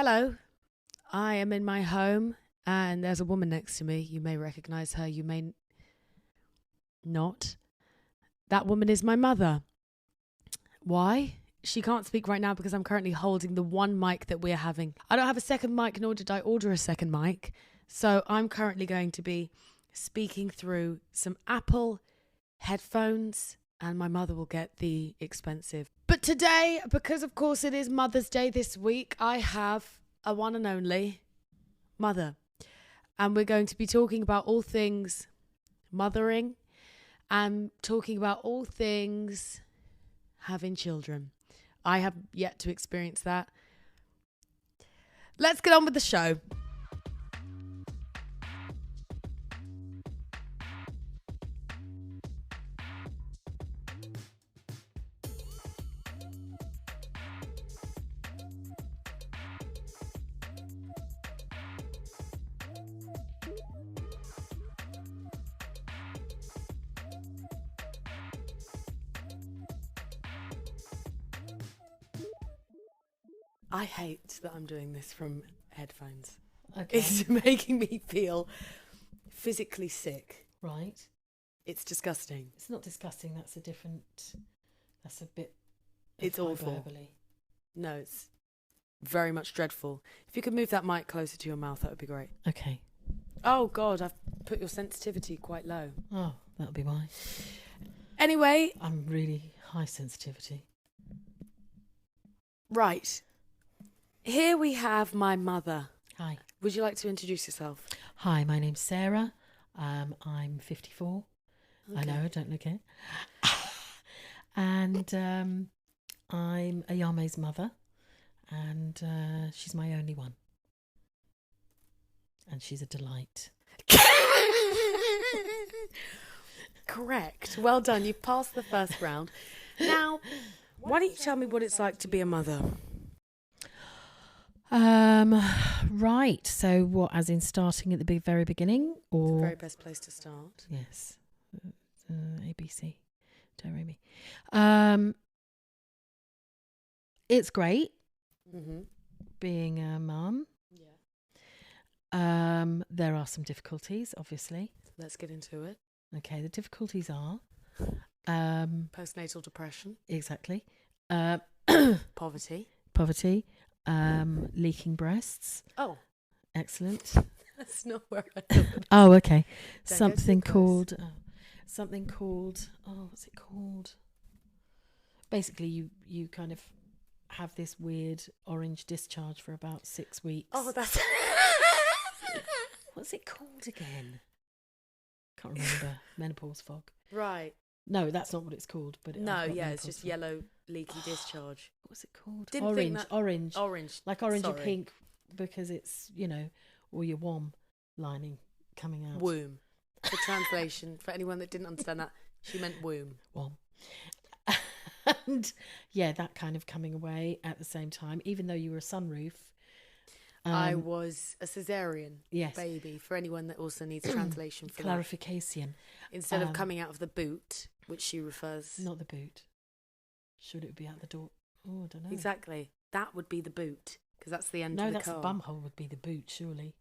Hello, I am in my home and there's a woman next to me. You may recognize her, you may not. That woman is my mother. Why? She can't speak right now because I'm currently holding the one mic that we're having. I don't have a second mic, nor did I order a second mic. So I'm currently going to be speaking through some Apple headphones and my mother will get the expensive. But today, because of course it is Mother's Day this week, I have a one and only mother. And we're going to be talking about all things mothering and talking about all things having children. I have yet to experience that. Let's get on with the show. I hate that I'm doing this from headphones. Okay. It's making me feel physically sick. Right. It's disgusting. It's not disgusting. That's a bit. It's awful. Hyperbole. No, it's very much dreadful. If you could move that mic closer to your mouth, that would be great. Okay. Oh, God, I've put your sensitivity quite low. Oh, that'll be why. Anyway. I'm really high sensitivity. Right. Here we have my mother. Hi. Would you like to introduce yourself? Hi, my name's Sarah. I'm 54. Okay. I know, don't look it. And I'm Ayame's mother. And she's my only one. And she's a delight. Correct. Well done. You've passed the first round. Now, why don't you tell me what it's like to be a mother? Right. So what, as in starting at the very beginning? Or It's the very best place to start. Yes. ABC. Don't worry me. It's great being a mum. Yeah. There are some difficulties, obviously. Let's get into it. Okay, the difficulties are postnatal depression. Exactly. Poverty. Leaking breasts. Oh, excellent. That's not where I thought. Oh, okay. Don't Something called. What's it called? Basically, you kind of have this weird orange discharge for about 6 weeks. Oh, that's. What's it called again? Can't remember. Menopause fog. Right. No, that's not what it's called. But it's just yellow leaky discharge. What's it called? Orange. Like orange or Sorry. pink, because it's, or your WOM lining coming out. Womb. For translation, for anyone that didn't understand that, she meant womb. WOM. And yeah, that kind of coming away at the same time, even though you were a sunroof. I was a cesarean yes. baby, for anyone that also needs translation for clarification. That. Instead of coming out of the boot, which she refers... Not the boot. Should it be out the door? Oh, I don't know. Exactly. That would be the boot, because that's the end of the car. No, that's the bum hole would be the boot, surely.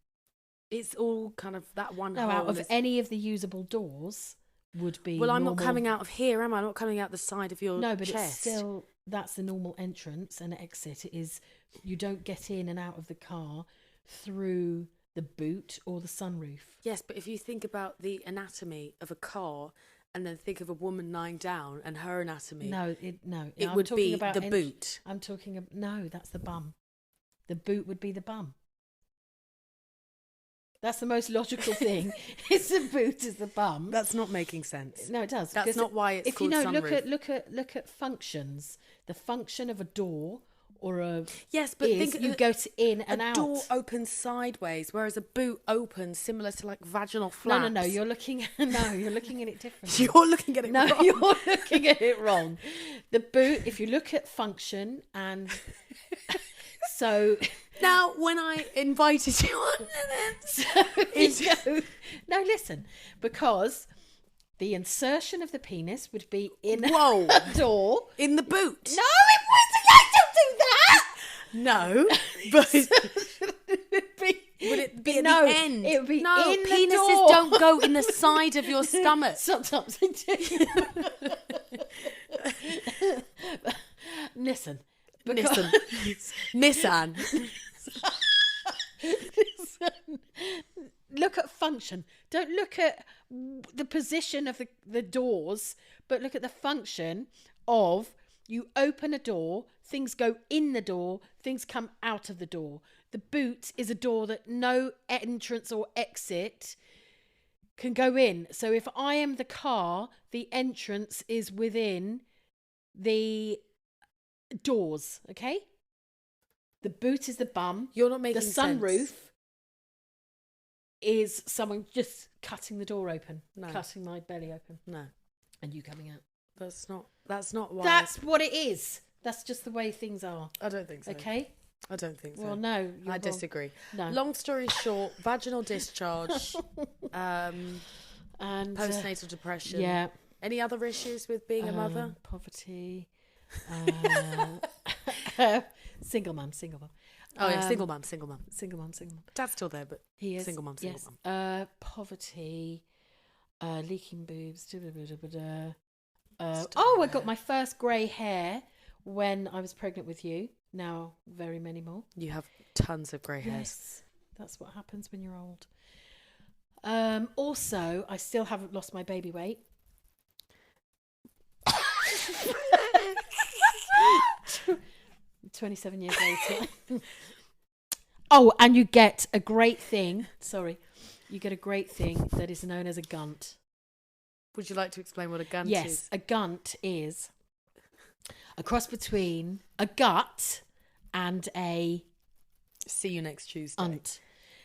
It's all kind of that one hole. No, out of any of the usable doors would be I'm normal. not coming out of here, am I? I'm not coming out the side of your chest. No, but it's still... That's the normal entrance and exit. It is... You don't get in and out of the car through the boot or the sunroof. Yes, but if you think about the anatomy of a car and then think of a woman lying down and her anatomy... It would be the boot. I'm talking about... No, that's the bum. The boot would be the bum. That's the most logical thing. It's the boot is the bum. That's not making sense. No, it does. That's not why it's called sunroof. Look at functions. The function of a door or a yes, but think you go in and out. A door opens sideways, whereas a boot opens similar to like vaginal flaps. No. You're looking at it differently. You're looking at it wrong. No, you're looking at it wrong. The boot, if you look at function and so. Now, when I invited you on this, no, listen, because the insertion of the penis would be in a door. In the boot. No, it wasn't. I don't do that. No. But Would it be at no, the end? It would be no, in the penises door. don't go in the side of your stomach. Sometimes they do. Listen. Listen, Miss Anne. Look at function. Don't look at the position of the doors, but look at the function of you open a door, things go in the door, things come out of the door. The boot is a door that no entrance or exit can go in. So if I am the car, the entrance is within the doors, okay? The boot is the bum. You're not making the sunroof sense. Is someone just cutting the door open, No. cutting my belly open, No, and you coming out. that's not why. That's what it is. That's just the way things are. I don't think so. Okay. I don't think so. Well, no, you're I wrong. disagree. No. Long story short, vaginal discharge, And postnatal depression. yeah, Any other issues with being a mother? poverty, single mum. Oh yeah, single mum. Single mum. Dad's still there, but He is single mum. yes. Poverty, leaking boobs. I got my first grey hair when I was pregnant with you. Now very many more. You have tons of grey hairs. Yes, that's what happens when you're old. Also, I still haven't lost my baby weight. 27 years later. Oh, and you get a great thing. Sorry. You get a great thing that is known as a gunt. Would you like to explain what a gunt is? Yes, a gunt is a cross between a gut and a See you next Tuesday. unt.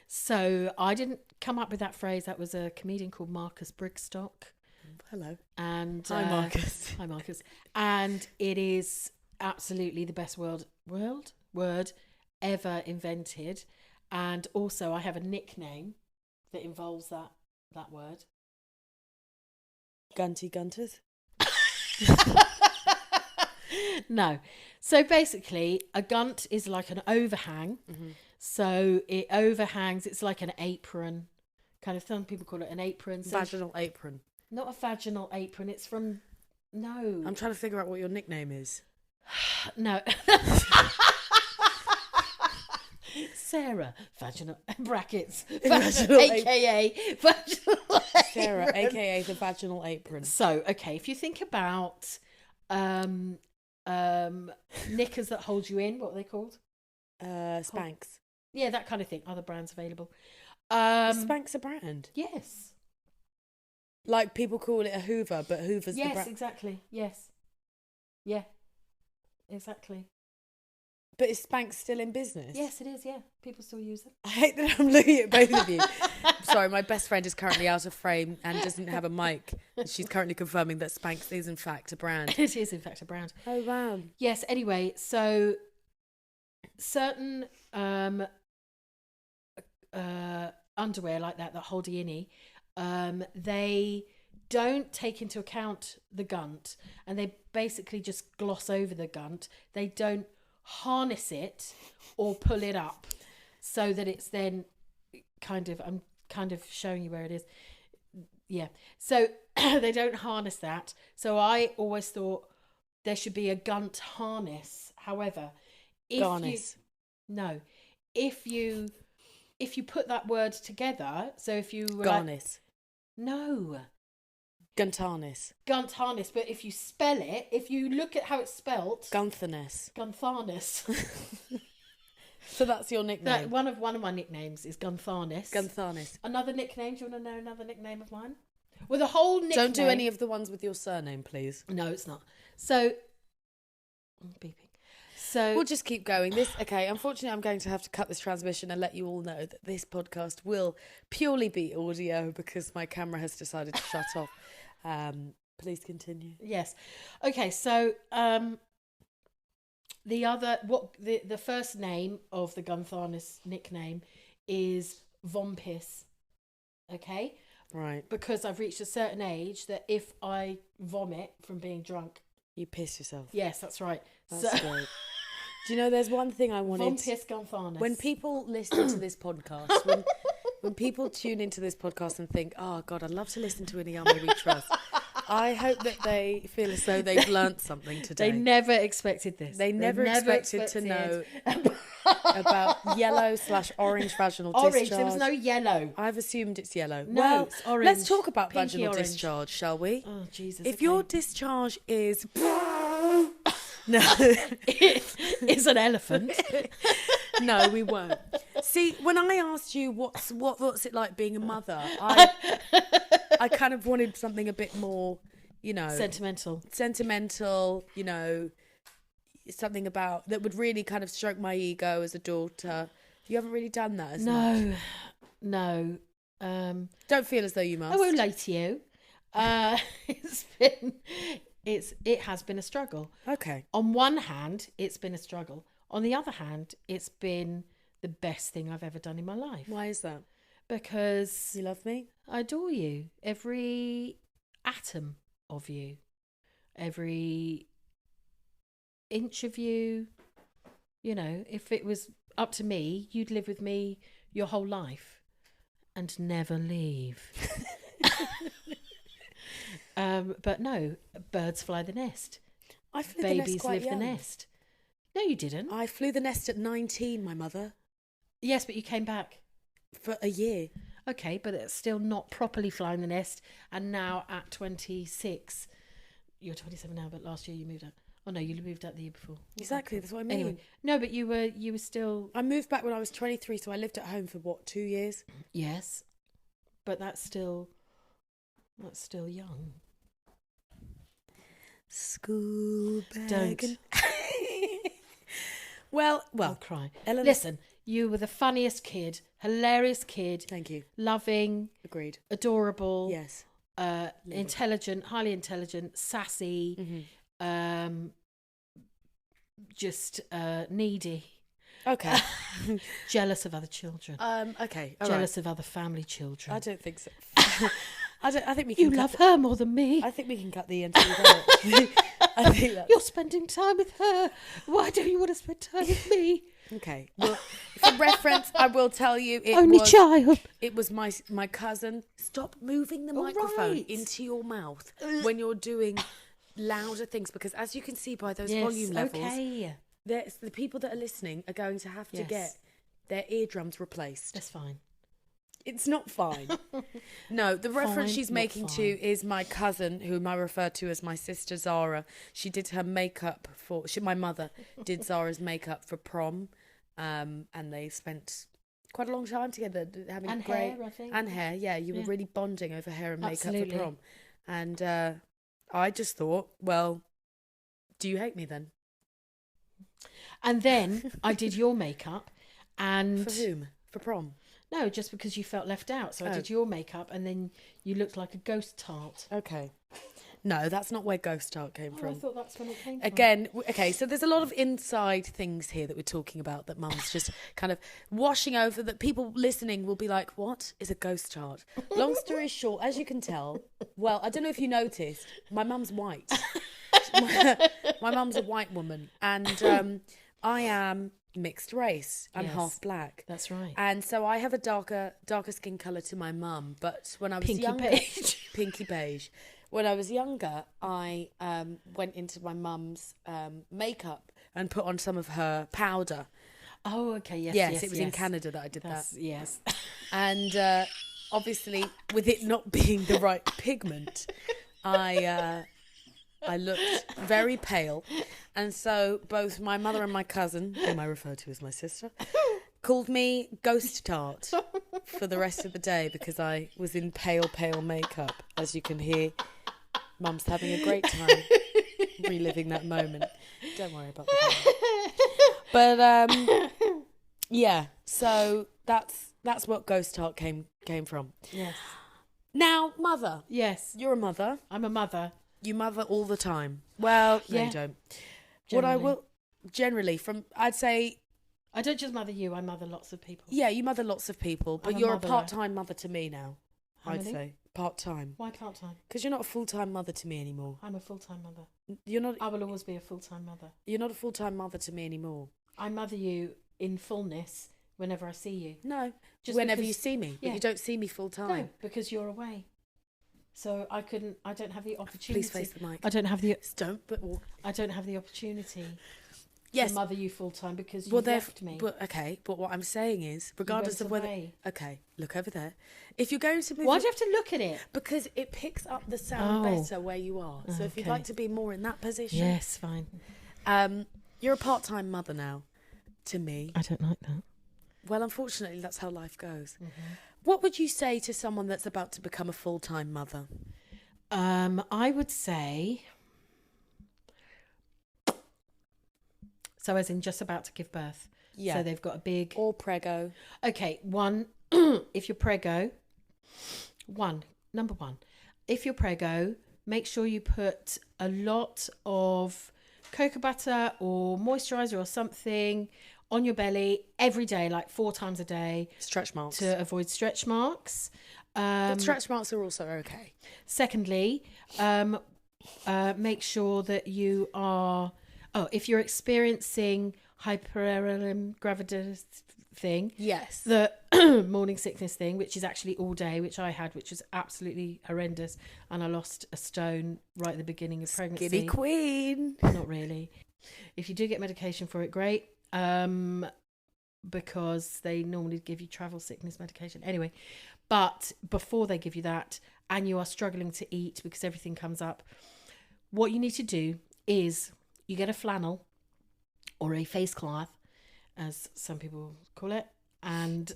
So I didn't come up with that phrase. That was a comedian called Marcus Brigstock. Hello. And Hi, Marcus. Hi, Marcus. And it is absolutely the best word ever invented. And also, I have a nickname that involves that word. Gunty Gunters. No. So basically, a gunt is like an overhang. Mm-hmm. So it overhangs. It's like an apron. Kind of, some people call it an apron. So Vaginal apron. not a vaginal apron. It's from... No. I'm trying to figure out what your nickname is. No. Sarah, vaginal brackets, Vaginal aka vaginal Sarah, apron. aka the vaginal apron. So, okay, if you think about knickers that hold you in, what are they called? Spanx. Yeah, that kind of thing. Other brands available. Is Spanx a brand? Yes. Like people call it a Hoover, but Hoover's the Yes, brand. exactly. Yes. Yeah. Exactly. But is Spanx still in business? Yes, it is. Yeah, people still use it. I hate that I'm looking at both of you. Sorry, my best friend is currently out of frame and doesn't have a mic. She's currently confirming that Spanx is in fact a brand. It is, in fact, a brand. Oh wow. Yes. Anyway, so certain underwear like that hold the innie, they don't take into account the gunt, and they basically just gloss over the gunt. They don't harness it or pull it up so that it's then I'm kind of showing you where it is. Yeah. So they don't harness that. So I always thought there should be a gunt harness. However, if you put that word together, so if you were Garnis. no. Guntarnis. Gunt harness, but if you spell it, if you look at how it's spelt, Guntharness. Guntharness. So that's your nickname. One of my nicknames is Guntharness. Guntharnis. Another nickname? Do you want to know another nickname of mine? Well, the whole nickname. Don't do any of the ones with your surname, please. No, it's not. So, beeping. So We'll just keep going. Unfortunately, I'm going to have to cut this transmission and let you all know that this podcast will purely be audio because my camera has decided to shut off. Please continue. Yes. Okay. So the first name of the Guntharnis nickname is Vompis. Okay. Right. Because I've reached a certain age that if I vomit from being drunk, You piss yourself. yes, that's right. That's great. Do you know, there's one thing I wanted. Von Piers Gonfarnes. When people listen to this podcast, when people tune into this podcast and think, oh, God, I'd love to listen to an Ayame Trust, I hope that they feel as though they've learnt something today. They never expected this. They never expected to know about yellow/orange vaginal discharge. Orange, there was no yellow. I've assumed it's yellow. No, Well, it's orange. let's talk about Pinky vaginal orange. discharge, shall we? Oh, Jesus. If okay. your discharge is... No. It's an elephant. No, we won't. See, when I asked you what's it like being a mother, I kind of wanted something a bit more, you know... Sentimental, you know, something about... that would really kind of stroke my ego as a daughter. You haven't really done that as much. No. Don't feel as though you must. I won't lie to you. It has been a struggle. Okay. On one hand, it's been a struggle. On the other hand, it's been the best thing I've ever done in my life. Why is that? Because You love me? I adore you. Every atom of you. Every inch of you. You know, if it was up to me, you'd live with me your whole life and never leave. But no, birds fly the nest. I flew Babies the nest quite live young. the nest. No, you didn't. I flew the nest at 19, my mother, Yes, but you came back. for a year. Okay, but it's still not properly flying the nest. And now at 26, you're 27 now, but last year you moved out. Oh no, you moved out the year before. Exactly, that's what I mean. Anyway, no, but you were still. I moved back when I was 23, so I lived at home for, 2 years? Yes, but that's still young. School bag. Don't. Well, I'll cry. Ellen, Listen, you were the funniest kid, hilarious kid, thank you. loving, Agreed. adorable, Yes. intelligent, highly intelligent, sassy, Mm-hmm. just needy, Okay. jealous of other children, Okay. All jealous of other family children. right. I don't think so. I think we can. You love her more than me. I think we can cut the interview out. I think that. You're spending time with her. Why don't you want to spend time with me? Okay. Well, for reference, I will tell you Only child. It was my cousin. Stop moving the microphone right. into your mouth when you're doing louder things, because as you can see by those volume levels, okay. the people that are listening are going to have to Yes. get their eardrums replaced. That's fine. It's not fine. No, the reference Fine, she's not making fine. to is my cousin, whom I refer to as my sister Zara. She did her makeup my mother did Zara's makeup for prom, and they spent quite a long time together having And great hair, I think. and hair. Yeah, you were Yeah. really bonding over hair and makeup Absolutely. for prom, and I just thought, well, do you hate me then? And then I did your makeup, and For whom? For prom? no, just because you felt left out. So I Oh. did your makeup, and then you looked like a ghost tart. Okay. No, that's not where Ghost Art came Oh, from. I thought that's when it came from. Again, okay, so there's a lot of inside things here that we're talking about that Mum's just kind of washing over, that people listening will be like, what is a ghost chart? Long story short, as you can tell, well, I don't know if you noticed, my mum's white. My mum's a white woman, and I am mixed race. I'm Yes. half black. That's right. And so I have a darker skin colour to my mum, but when I was Pinky younger... beige. Pinky beige. When I was younger, I went into my mum's makeup and put on some of her powder. Oh, okay. Yes. Yes, it was in Canada that I did That's, that. Yes. And obviously, with it not being the right pigment, I looked very pale. And so both my mother and my cousin, whom I refer to as my sister, called me Ghost Tart for the rest of the day because I was in pale makeup. As you can hear, Mum's having a great time reliving that moment. Don't worry about that. But yeah, so that's what Ghost Tart came from. Yes. Now, mother. Yes. You're a mother. I'm a mother. You mother all the time. Well, no, Yeah. you don't. Generally. What I will generally I'd say, I don't just mother you. I mother lots of people. yeah, you mother lots of people, but I'm a you're a motherer. part-time mother to me now. How I'd many? say part-time. Why part-time? Because you're not a full-time mother to me anymore. I'm a full-time mother. You're not. I will always be a full-time mother. You're not a full-time mother to me anymore. I mother you in fullness whenever I see you. No, Just whenever because- you see me, but yeah. you don't see me full-time. No, because you're away. So I don't have the opportunity. Please face the mic. I don't have the Don't. But I don't have the opportunity yes. to mother you full-time because Well, you left me. But okay. But what I'm saying is, regardless You of went whether. away. Okay, look over there. If you're going to move. Why do you have to look at it? Because it picks up the sound better where you are. So if you'd Okay. like to be more in that position. Yes, fine. You're a part-time mother now, to me. I don't like that. Well, unfortunately, that's how life goes. Mm-hmm. What would you say to someone that's about to become a full-time mother? I would say, so as in just about to give birth. Yeah. So they've got a big... Or prego. Okay, if you're prego, number one, if you're prego, make sure you put a lot of cocoa butter or moisturiser or something on your belly every day, like 4 times a day. Stretch marks. To avoid stretch marks. But stretch marks are also okay. Secondly, make sure that you are... Oh, if you're experiencing hypergravidas thing, Yes. the morning sickness thing, which is actually all day, which I had, which was absolutely horrendous, and I lost a stone right at the beginning of pregnancy. Skinny queen. Not really. If you do get medication for it, great, because they normally give you travel sickness medication anyway. But before they give you that, and you are struggling to eat because everything comes up, what you need to do is you get a flannel or a face cloth, as some people call it, and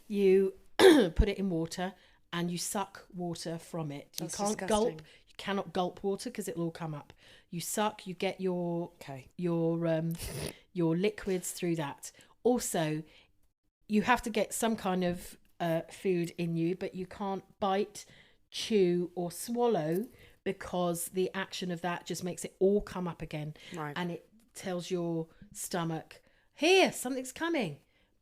you put it in water and you suck water from it. That's you can't disgusting. gulp. You cannot gulp water because it'll all come up. You suck. You get your liquids through that. Also, you have to get some kind of food in you, but you can't bite, chew, or swallow because the action of that just makes it all come up again. Right. And it tells your stomach, here, something's coming.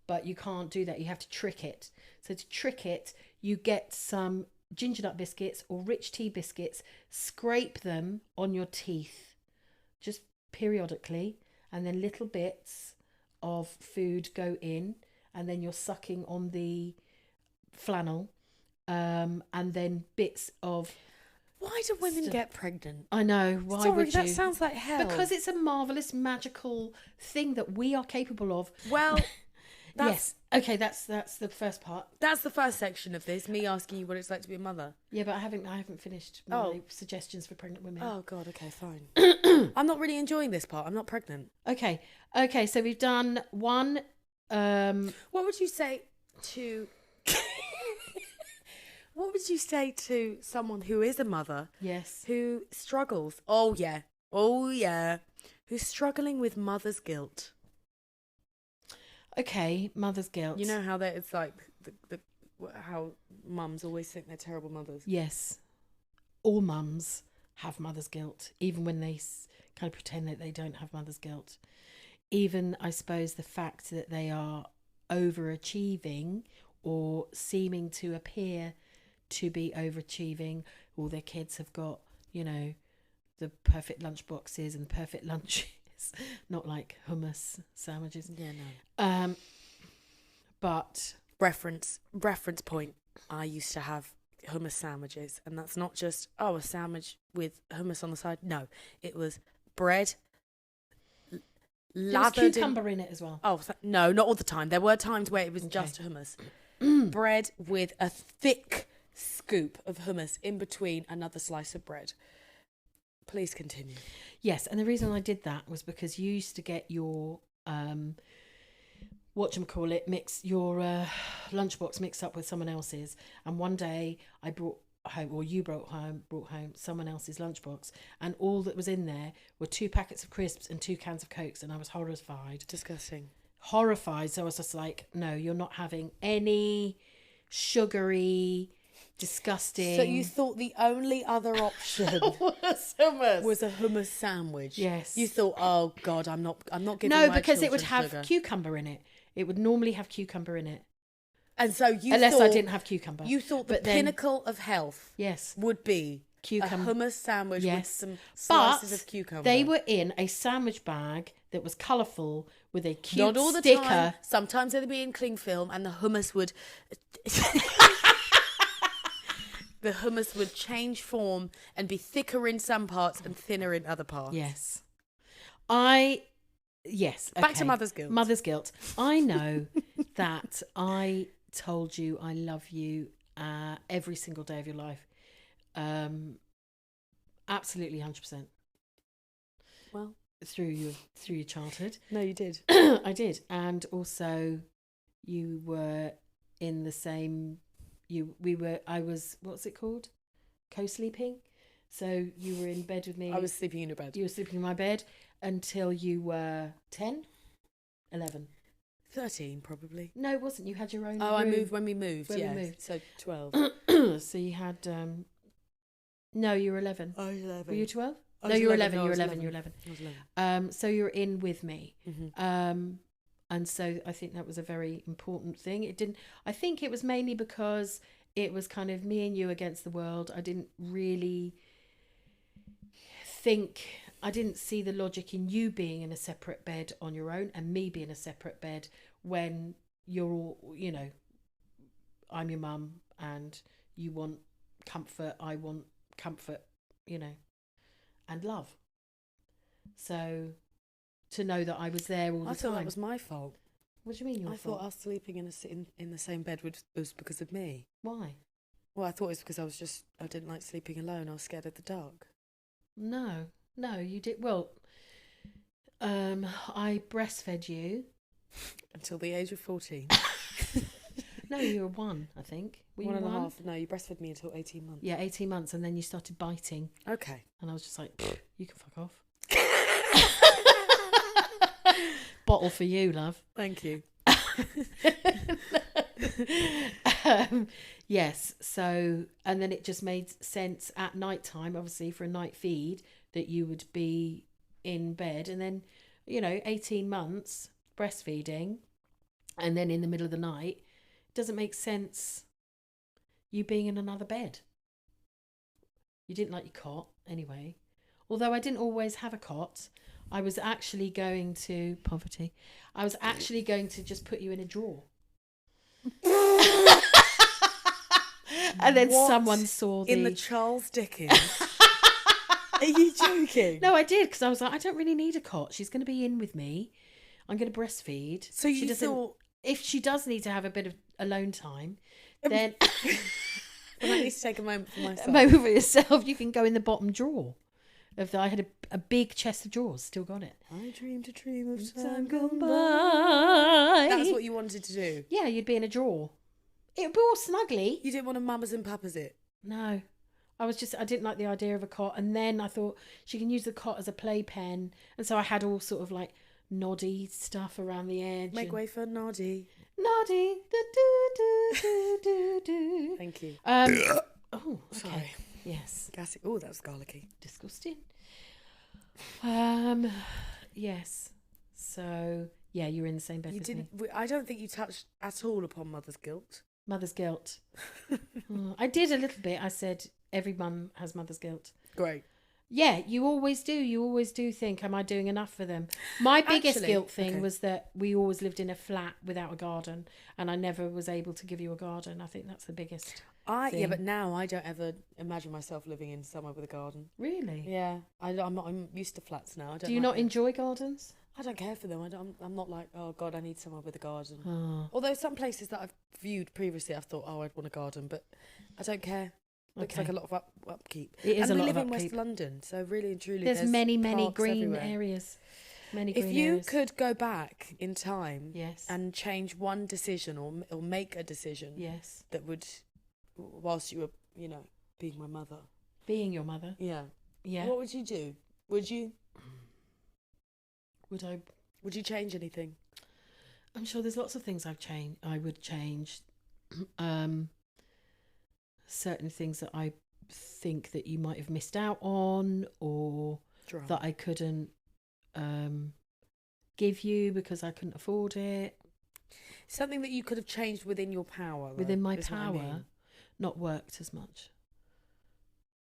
But you can't do that. You have to trick it. So to trick it, you get some ginger nut biscuits or rich tea biscuits, scrape them on your teeth, just periodically, and then little bits of food go in, and then you're sucking on the flannel, and then bits of... Why do women get pregnant? I know. Why Sorry, would you? that sounds like hell. Because it's a marvellous, magical thing that we are capable of. Well, yes. Okay, that's the first part. That's the first section of this, me asking you what it's like to be a mother. Yeah, but I haven't finished my suggestions for pregnant women. Oh, God, okay, fine. I'm not really enjoying this part. I'm not pregnant. Okay, so we've done one... What would you say to... What would you say to someone who is a mother? Yes. Who struggles? Oh, yeah. Who's struggling with mother's guilt? Okay, mother's guilt. You know how it's like how mums always think they're terrible mothers. Yes. All mums have mother's guilt, even when they kind of pretend that they don't have mother's guilt. Even, I suppose, the fact that they are overachieving or seeming to appear to be overachieving. All their kids have got, the perfect lunch boxes and perfect lunches, not like hummus sandwiches. Yeah, no. But reference point. I used to have hummus sandwiches, and that's not just a sandwich with hummus on the side. No, it was bread. There was cucumber in it as well. Oh no, not all the time. There were times where it was just hummus. Bread with a thick scoop of hummus in between another slice of bread. Please continue. Yes, and the reason I did that was because you used to get your mix your lunchbox mixed up with someone else's, and one day I brought home, or you brought home someone else's lunchbox, and all that was in there were 2 packets of crisps and 2 cans of Cokes, and I was horrified. Disgusting. Horrified. So I was just like, no, you're not having any sugary, disgusting... So you thought the only other option was hummus. Was a hummus sandwich? Yes. You thought, oh God, I'm not giving No, my because it would children have sugar. cucumber in it. It would normally have cucumber in it. And so you Unless thought, I didn't have cucumber. You thought the But then- pinnacle of health Yes. would be Cucumber. a hummus sandwich with Yes. some slices But of cucumber. they were in a sandwich bag that was colourful with a cute not all the sticker. time. Sometimes they'd be in cling film, and the hummus would change form and be thicker in some parts and thinner in other parts. Yes. Yes. Back to okay. mother's guilt. Mother's guilt. I know that I told you I love you every single day of your life. Absolutely 100%. Well, through your childhood. no, you did. I did. And also you were in the same I was, what's it called? Co-sleeping. So you were in bed with me. I was sleeping in your bed. You were sleeping in my bed until you were 10, 11. 13, probably. No, it wasn't. You had your own Oh, I room. moved when we moved. When we Yeah, moved. so 12. So you had no, you were 11. I was 11. Were you 12? I No, was you were 11. 11. No, I You were was 11. 11. You were 11. I was 11. So you were in with me. Mm-hmm. And so I think that was a very important thing. I think it was mainly because it was kind of me and you against the world. I didn't really I didn't see the logic in you being in a separate bed on your own and me being in a separate bed when you're all, I'm your mum and you want comfort, I want comfort, and love. So to know that I was there all the time. I thought that was my fault. What do you mean your fault? Thought us sleeping in the same bed was because of me. Why? Well, I thought it was because I didn't like sleeping alone. I was scared of the dark. No, you did. Well, I breastfed you. Until the age of 14. No, you were 1, I think. Were you 1.5. No, you breastfed me until 18 months. Yeah, 18 months, and then you started biting. Okay. And I was just like, you can fuck off. Bottle for you, love. Thank you. Yes, so, and then it just made sense at night time, obviously, for a night feed, that you would be in bed. And then, 18 months breastfeeding, and then in the middle of the night, it doesn't make sense you being in another bed. You didn't like your cot, anyway. Although I didn't always have a cot. I was actually going to just put you in a drawer. And then What someone saw in the Charles Dickens. Are you joking? No, I did, because I was like, I don't really need a cot. She's going to be in with me. I'm going to breastfeed. So you thought... If she does need to have a bit of alone time, then... I need to take a moment for myself. A moment for yourself. You can go in the bottom drawer. I had a big chest of drawers. Still got it. I dreamed a dream of time gone gone by. by. That's what you wanted to do. Yeah, you'd be in a drawer. It would be all snuggly. You didn't want to mamas and papas it. No. I didn't like the idea of a cot. And then I thought she can use the cot as a playpen. And so I had all sort of like noddy stuff around the edge. Make way for Noddy. Noddy. Do, do, do, do, do, do. Thank you. Oh, okay. Sorry. Yes. Gassy. Oh, that was garlicky. Disgusting. Yes. So, yeah, you were in the same bed You with didn't. me. I don't think you touched at all upon mother's guilt. Mother's guilt. I did a little bit. I said every mum has mother's guilt. Great. Yeah, you always do. You always do think, am I doing enough for them? My biggest Actually, guilt thing okay. was that we always lived in a flat without a garden, and I never was able to give you a garden. I think that's the biggest Yeah, thing. but now I don't ever imagine myself living in somewhere with a garden. Really? Yeah, I'm used to flats now. I don't Do you like not them. enjoy gardens? I don't care for them. I'm not like, oh God, I need somewhere with a garden. Oh. Although some places that I've viewed previously, I've thought, oh, I'd want a garden, but I don't care. Looks Okay. like a lot of upkeep. It is and a we lot live of in West upkeep. London, so really and truly, There's many parks green everywhere. areas. Many If green you areas. could go back in time, Yes. and change one decision or make a decision, Yes. that would, whilst you were, being my mother, Being your mother. yeah, Yeah. what would you do? Would you Would I? change anything? I'm sure there's lots of things I would change. Certain things that I think that you might have missed out on, or Drama. that I couldn't give you because I couldn't afford it. Something that you could have changed within your power. Though, within my is what I power, mean. not worked as much.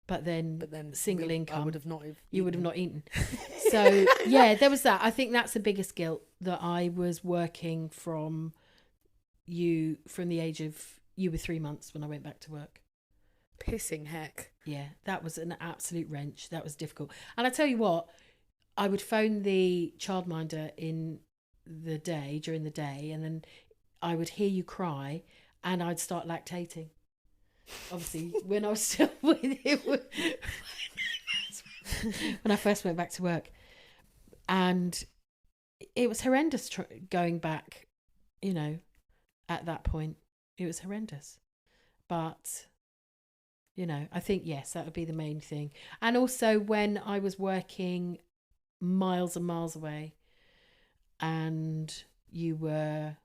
But then single I income, would have not. you would have not eaten. So yeah, there was that. I think that's the biggest guilt, that I was working from the age of, you were 3 months when I went back to work. Pissing heck. Yeah, that was an absolute wrench. That was difficult. And I tell you what, I would phone the childminder during the day, and then I would hear you cry, and I'd start lactating. Obviously, when I was still with him, when I first went back to work, and it was horrendous going back. At that point, it was horrendous. But I think yes, that would be the main thing. And also when I was working miles and miles away, and you were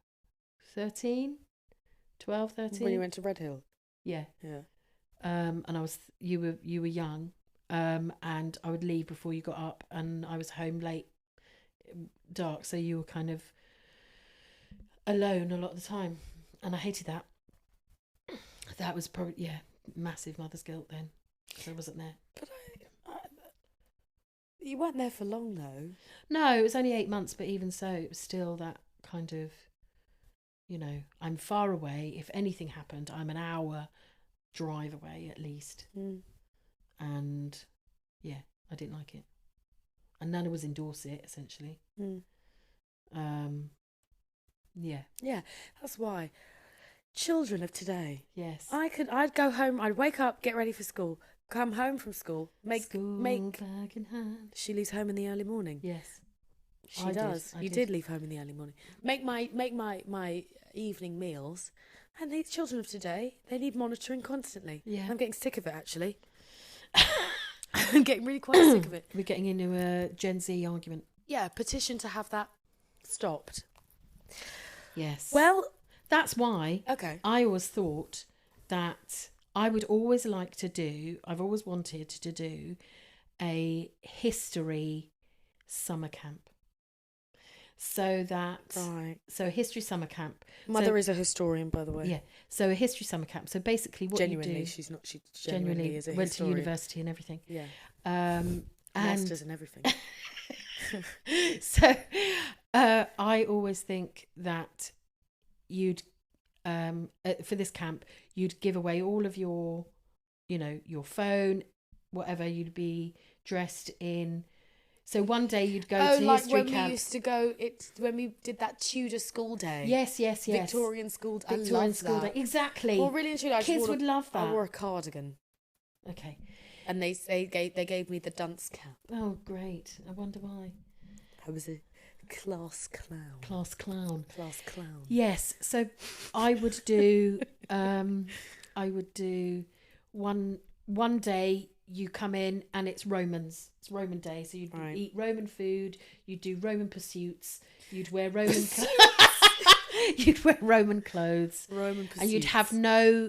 13. When you went to Redhill. Yeah. Yeah. And you were young, and I would leave before you got up, and I was home late, dark, so you were kind of alone a lot of the time, and I hated that. That was probably massive mother's guilt then, because I wasn't there. But you weren't there for long though. No, it was only 8 months, but even so, it was still that kind of, I'm far away. If anything happened, I'm an hour drive away at least. And yeah, I didn't like it. And Nana was in Dorset, essentially. Yeah, that's why children of today, yes, I'd go home, I'd wake up, get ready for school, come home from school, make bag in hand. She leaves home in the early morning. Yes, she does. You did leave home in the early morning. Make my evening meals. And these children of today, they need monitoring constantly. Yeah. I'm getting sick of it, actually. I'm getting really quite sick of it. We're getting into a Gen Z argument. Yeah, petition to have that stopped. Yes. Well, that's why I always thought that I would always I've always wanted to do a history summer camp. So a history summer camp. Mother is a historian, by the way. Yeah. So a history summer camp. So basically, what genuinely, you do, she's not. She genuinely is a went historian. to university and everything. Yeah. Masters and everything. So I always think that you'd for this camp you'd give away all of your your phone, whatever. You'd be dressed in. So one day you'd go to history camp. We used to go. It's when we did that Tudor school day. Yes. Victorian school. Victorian school day. Exactly. Well, really and truly, kids would love that. I wore a cardigan. Okay. And they gave me the dunce cap. Oh, great! I wonder why. I was a class clown. Class clown. Class clown. Yes. So I would do. One day. You come in and it's Romans. It's Roman day, so you'd eat Roman food. You'd do Roman pursuits. You'd wear Roman. You'd wear Roman clothes. Roman pursuits. And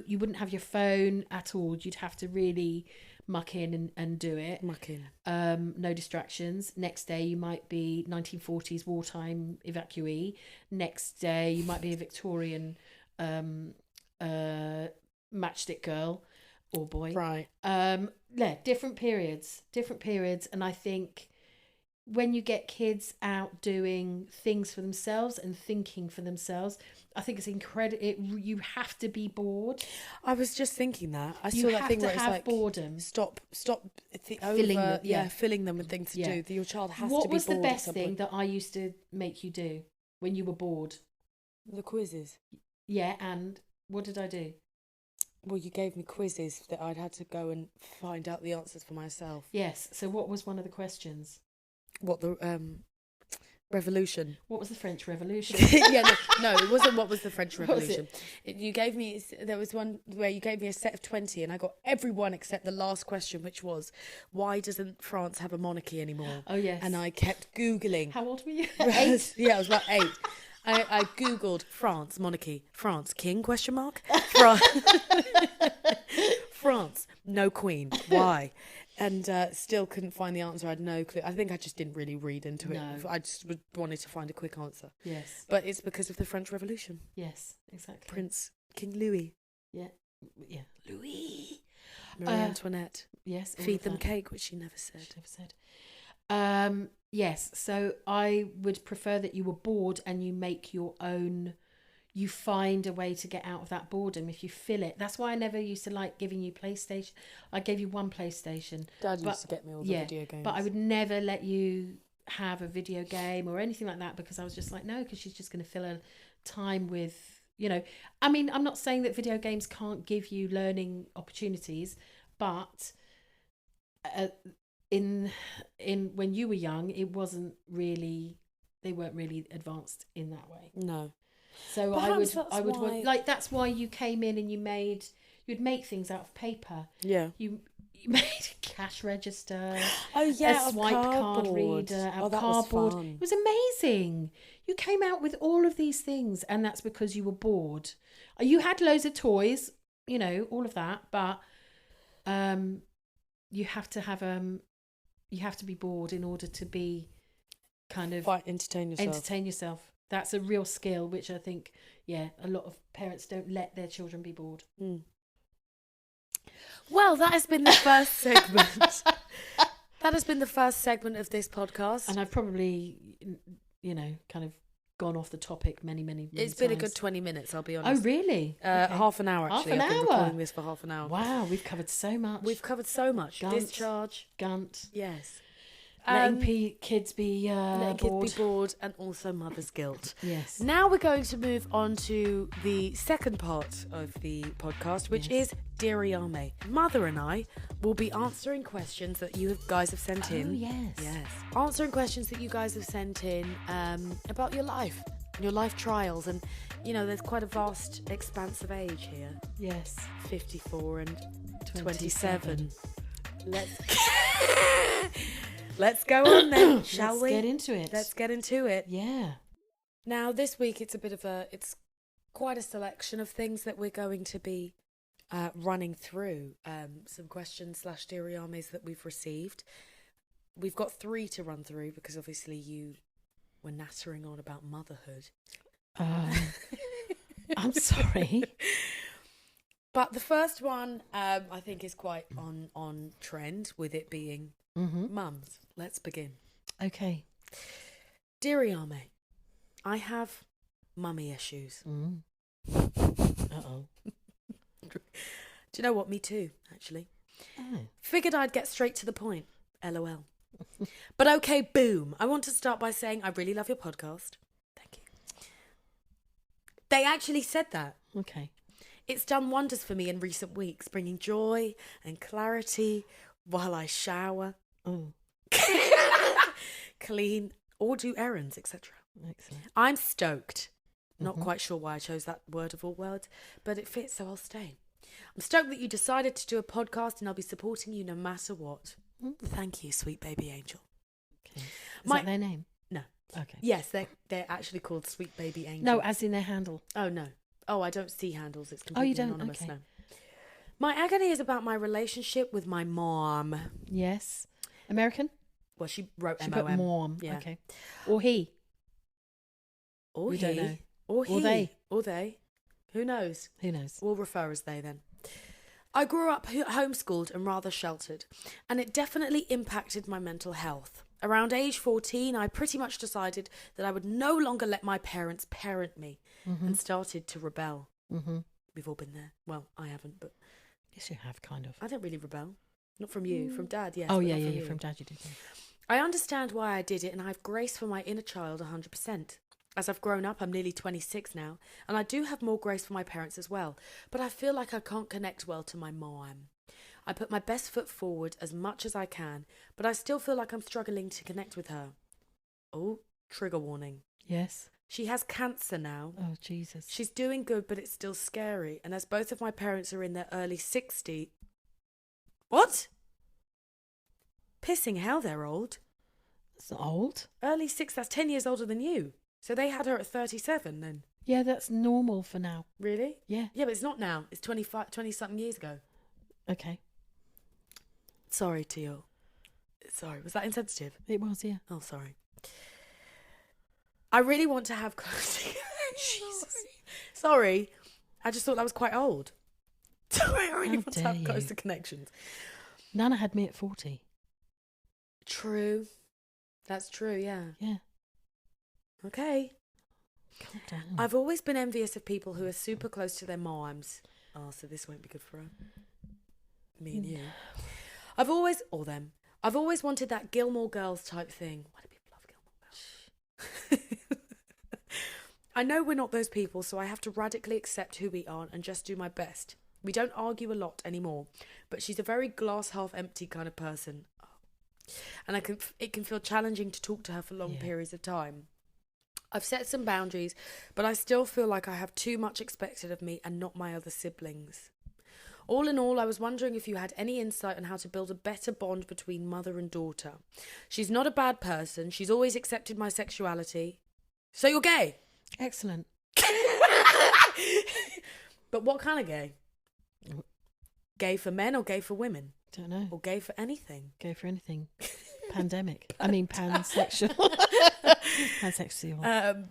you wouldn't have your phone at all. You'd have to really muck in and do it. Muck in. No distractions. Next day you might be 1940s wartime evacuee. Next day you might be a Victorian matchstick girl. Or boy. Right. Different periods. And I think when you get kids out doing things for themselves and thinking for themselves, I think it's incredible. You have to be bored. I was just thinking that. I saw that thing where it's like boredom. Stop Filling them, filling them with things to do. Your child has to be bored. What was the best thing that I used to make you do when you were bored? The quizzes. Yeah, and what did I do? Well, you gave me quizzes that I'd had to go and find out the answers for myself. Yes. So what was one of the questions? What the revolution? What was the French Revolution? No, it wasn't. What was the French Revolution? You gave me. There was one where you gave me a set of 20, and I got everyone except the last question, which was, "Why doesn't France have a monarchy anymore?" Oh yes. And I kept googling. How old were you? 8. Yeah, I was about 8. I googled France monarchy, France king ? France, no queen. Why? And still couldn't find the answer. I had no clue. I think I just didn't really read into it. No. I just wanted to find a quick answer. Yes. But it's because of the French Revolution. Yes, exactly. Prince King Louis. Yeah. Yeah. Louis. Marie Antoinette. Yes. all Feed of them that. cake, which she never said. Never said. Yes. So I would prefer that you were bored and you make your own. You find a way to get out of that boredom if you feel it. That's why I never used to like giving you PlayStation. I gave you one PlayStation. Dad used to get me all the video games. But I would never let you have a video game or anything like that because I was just like, no, because she's just going to fill her time with, I mean, I'm not saying that video games can't give you learning opportunities, but in when you were young, they weren't really advanced in that way. No. So Perhaps I would why... like that's why you came in and you'd make things out of paper. Yeah. You made a cash register. Oh yeah, a swipe card reader, cardboard. It was amazing. You came out with all of these things, and that's because you were bored. You had loads of toys, all of that, but you have to be bored in order to be kind of entertain yourself. That's a real skill, which I think, a lot of parents don't let their children be bored. Mm. Well, that has been the first segment. That has been the first segment of this podcast. And I've probably, kind of gone off the topic many It's been a good 20 minutes, I'll be Oh, honest. really? Okay. Half an hour, actually. Half an I've been hour? recording this for half an hour. Wow, we've covered so much. Gunt, discharge. Gunt. Yes. Letting kids be letting bored. kids be bored, and also mother's guilt. Yes. Now we're going to move on to the second part of the podcast, which is Dear Ayame. Mother and I will be answering questions that you guys have sent in. Oh, yes. Yes. Answering questions that you guys have sent in about your life, your life trials. And, there's quite a vast expanse of age here. Yes. 54 and 27. Let's go on then, shall we? Let's get into it. Let's get into it. Yeah. Now, this week it's quite a selection of things that we're going to be running through. Some questions / Dear Ayames that we've received. We've got 3 to run through because obviously you were nattering on about motherhood. I'm sorry. But the first one I think is quite on trend, with it being mums. Let's begin. Okay. Dear Ayame, I have mummy issues. Uh-oh. Do you know what? Me too, actually. Oh. Figured I'd get straight to the point. LOL. But okay, boom. I want to start by saying I really love your podcast. Thank you. They actually said that. Okay. It's done wonders for me in recent weeks, bringing joy and clarity while I shower, Oh. clean, or do errands, etc. Excellent. I'm stoked. Not quite sure why I chose that word of all words, but it fits, so I'll stay. I'm stoked that you decided to do a podcast, and I'll be supporting you no matter what. Thank you, sweet baby angel. Okay. Is that their name? No. Okay. Yes, they're actually called Sweet Baby Angel. No, as in their handle. Oh, no. Oh, I don't see handles. It's completely you don't? anonymous. Okay. No. My agony is about my relationship with my mom. Yes. American? Well, she wrote She M-O-M. put mom. Yeah. Okay. Or he. Or We he. don't know. Or he. Or they. Or they. Who knows? Who knows? We'll refer as they then. I grew up homeschooled and rather sheltered, and it definitely impacted my mental health. Around age 14, I pretty much decided that I would no longer let my parents parent me and started to rebel. Mm-hmm. We've all been there. Well, I haven't, but... Yes, you have, kind of. I don't really rebel. Not from you. From Dad, yes. Oh, but yeah, not yeah, from yeah. you. From Dad, you did. Yeah. I understand why I did it, and I have grace for my inner child 100%. As I've grown up, I'm nearly 26 now, and I do have more grace for my parents as well, but I feel like I can't connect well to my mom. I put my best foot forward as much as I can, but I still feel like I'm struggling to connect with her. Oh, trigger warning. Yes. She has cancer now. Oh, Jesus. She's doing good, but it's still scary, and as both of my parents are in their early 60s... What? Pissing hell, they're old. It's not old. Early 6, that's 10 years older than you. So they had her at 37 then. Yeah, that's normal for now. Really? Yeah. Yeah, but it's not now. It's 20-something years ago. Okay. Sorry to you. Sorry, was that insensitive? It was, yeah. Oh, sorry. I really want to have close. Jesus. Sorry. I just thought that was quite old. Sorry, I really want to have closer connections. Nana had me at 40. True. That's true, yeah. Yeah. Okay. Calm down. I've always been envious of people who are super close to their moms. Oh, so this won't be good for me and you. I've always wanted that Gilmore Girls type thing. Why do people love Gilmore Girls? I know we're not those people, so I have to radically accept who we are and just do my best. We don't argue a lot anymore, but she's a very glass half empty kind of person. And it can feel challenging to talk to her for long periods of time. I've set some boundaries, but I still feel like I have too much expected of me and not my other siblings. All in all, I was wondering if you had any insight on how to build a better bond between mother and daughter. She's not a bad person. She's always accepted my sexuality. So you're gay? Excellent. But what kind of gay? Gay for men or gay for women? Don't know. Or gay for anything? Go for anything. Pandemic. pansexual. Pansexual.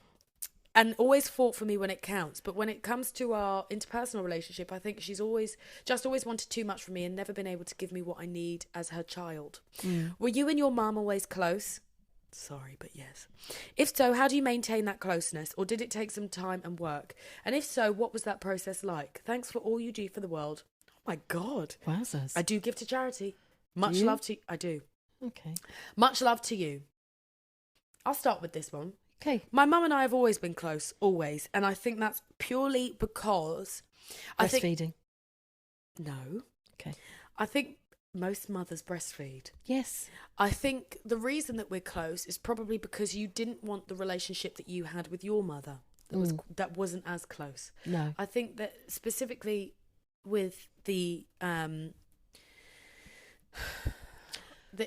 And always fought for me when it counts. But when it comes to our interpersonal relationship, I think she's always wanted too much from me and never been able to give me what I need as her child. Were you and your mum always close? Sorry, but yes. If so, how do you maintain that closeness? Or did it take some time and work? And if so, what was that process like? Thanks for all you do for the world. Oh my God. Wowzers. I do give to charity. Much love to you. I do. Okay. Much love to you. I'll start with this one. Okay. My mum and I have always been close, always. And I think that's purely because... Breastfeeding. No. Okay. I think most mothers breastfeed. Yes. I think the reason that we're close is probably because you didn't want the relationship that you had with your mother. That wasn't as close. No. I think that specifically with the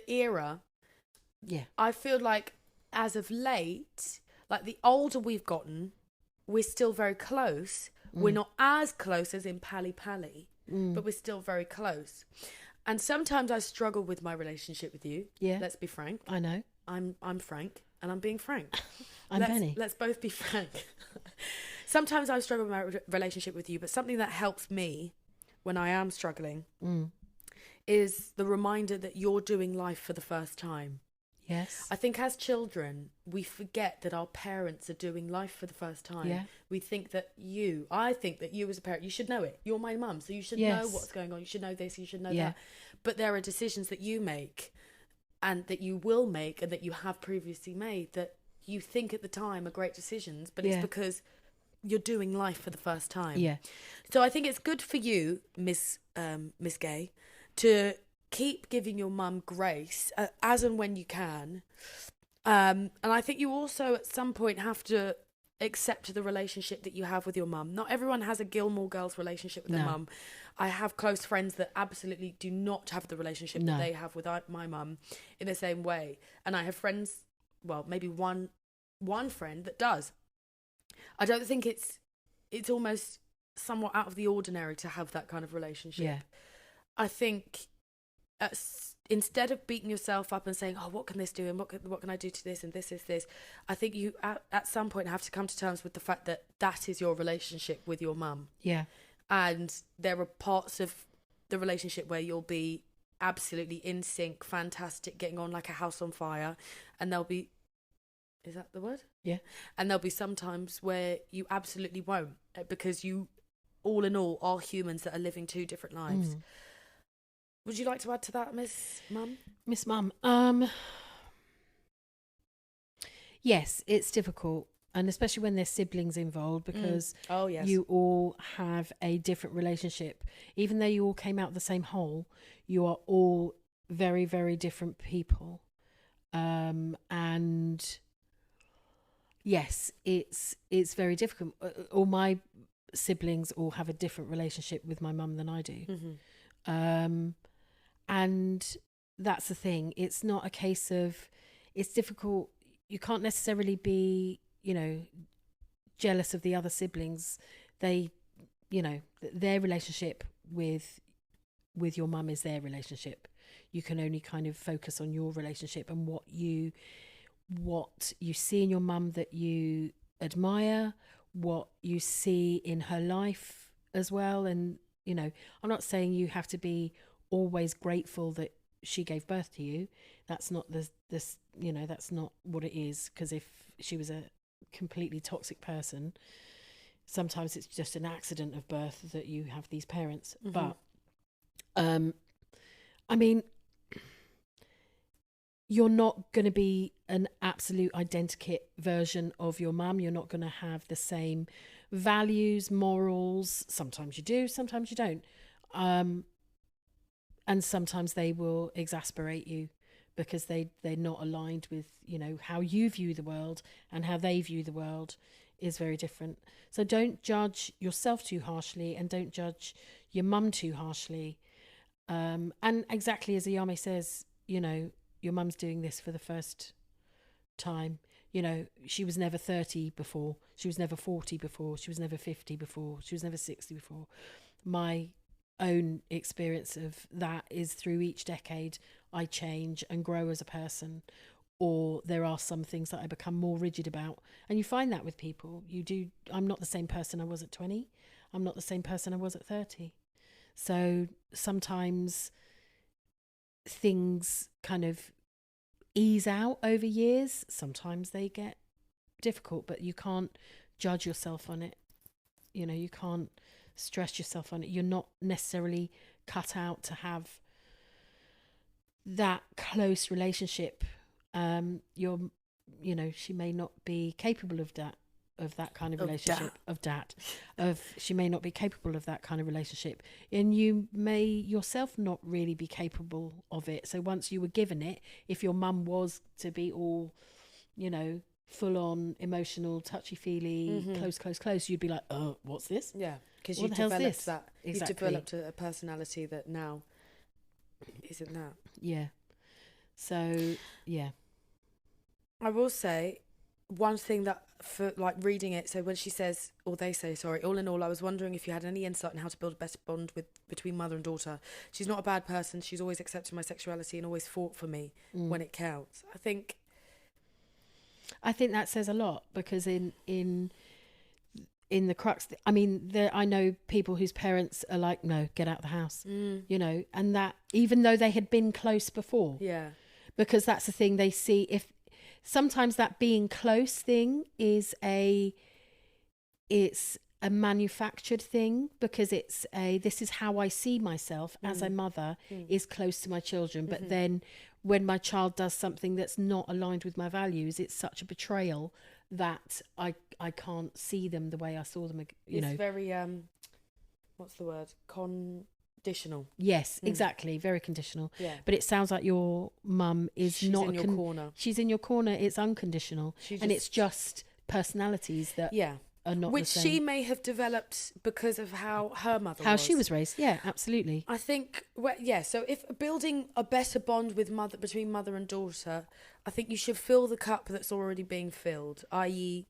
era, yeah, I feel like as of late, like the older we've gotten, we're still very close. We're not as close as in pally, but we're still very close. And sometimes I struggle with my relationship with you. Yeah. Let's be frank. I know. I'm Frank, and I'm being frank. Benny. Let's both be frank. Sometimes I struggle with my relationship with you, but something that helps me when I am struggling is the reminder that you're doing life for the first time. Yes. I think as children, we forget that our parents are doing life for the first time. Yeah. I think that you as a parent, you should know it. You're my mum, so you should know what's going on. You should know this, you should know that. But there are decisions that you make and that you will make and that you have previously made that you think at the time are great decisions, but it's because you're doing life for the first time. Yeah. So I think it's good for you, Miss Gay, to keep giving your mum grace as and when you can. And I think you also at some point have to accept the relationship that you have with your mum. Not everyone has a Gilmore Girls relationship with their mum. I have close friends that absolutely do not have the relationship that they have with my mum in the same way. And I have friends, well, maybe one friend that does. I don't think it's almost somewhat out of the ordinary to have that kind of relationship. Yeah. I think instead of beating yourself up and saying, oh, what can this do and what can I do to this and this is this, I think you at some point have to come to terms with the fact that that is your relationship with your mum. Yeah. And there are parts of the relationship where you'll be absolutely in sync, fantastic, getting on like a house on fire, and there'll be... Is that the word? Yeah. And there'll be some times where you absolutely won't, because you, all in all, are humans that are living two different lives. Would you like to add to that, Miss Mum? Miss Mum, yes, it's difficult, and especially when there's siblings involved, because you all have a different relationship. Even though you all came out the same hole, you are all very, very different people. And yes, it's very difficult. All my siblings all have a different relationship with my mum than I do. And that's the thing. It's not a case of, it's difficult. You can't necessarily be, jealous of the other siblings. They, their relationship with your mum is their relationship. you can only kind of focus on your relationship and what you see in your mum that you admire, what you see in her life as well. And, you know, I'm not saying you have to be always grateful that she gave birth to you. That's not this, you know, that's not what it is. Because if she was a completely toxic person, sometimes it's just an accident of birth that you have these parents. But I mean, you're not going to be an absolute identikit version of your mum. You're not going to have the same values, morals. Sometimes you do, sometimes you don't. And sometimes they will exasperate you because they're not aligned with, you know, how you view the world, and how they view the world is very different. So don't judge yourself too harshly, and don't judge your mum too harshly. And exactly as Ayame says, you know, your mum's doing this for the first time. You know, she was never 30 before. She was never 40 before. She was never 50 before. She was never 60 before. My own experience of that is through each decade I change and grow as a person, or there are some things that I become more rigid about. And you find that with people. You do. I'm not the same person I was at 20. I'm not the same person I was at 30. So sometimes things kind of ease out over years. Sometimes they get difficult, but you can't judge yourself on it. You know, you can't stress yourself on it. You're not necessarily cut out to have that close relationship. You know, she may not be capable of that kind of relationship, she may not be capable of that kind of relationship, and you may yourself not really be capable of it. So once you were given it, if your mum was to be all, you know, full on emotional, touchy feely, close, you'd be like, oh, what's this? Yeah, because What you've the hell's developed this? that. Exactly. You've developed a personality that now isn't that. Yeah. So yeah, I will say one thing that, for like reading it, so when she says, or they say, sorry, all in all, I was wondering if you had any insight on how to build a better bond between mother and daughter. She's not a bad person. She's always accepted my sexuality and always fought for me when it counts. I think that says a lot, because in the crux, I mean, I know people whose parents are like, no, get out of the house, you know, and that even though they had been close before, because that's the thing they see. If sometimes that being close thing is it's a manufactured thing, because this is how I see myself as a mother, is close to my children, but then when my child does something that's not aligned with my values, it's such a betrayal that I can't see them the way I saw them, you know. It's very what's the word, conditional. Yes, exactly, very conditional. Yeah, but it sounds like your mum is she's not in your corner. She's in your corner. It's unconditional, and it's just personalities that are not which the same. she may have developed because of how her mother how was. she was raised. Yeah, absolutely. I think, so if building a better bond between mother and daughter, I think you should fill the cup that's already being filled, i.e.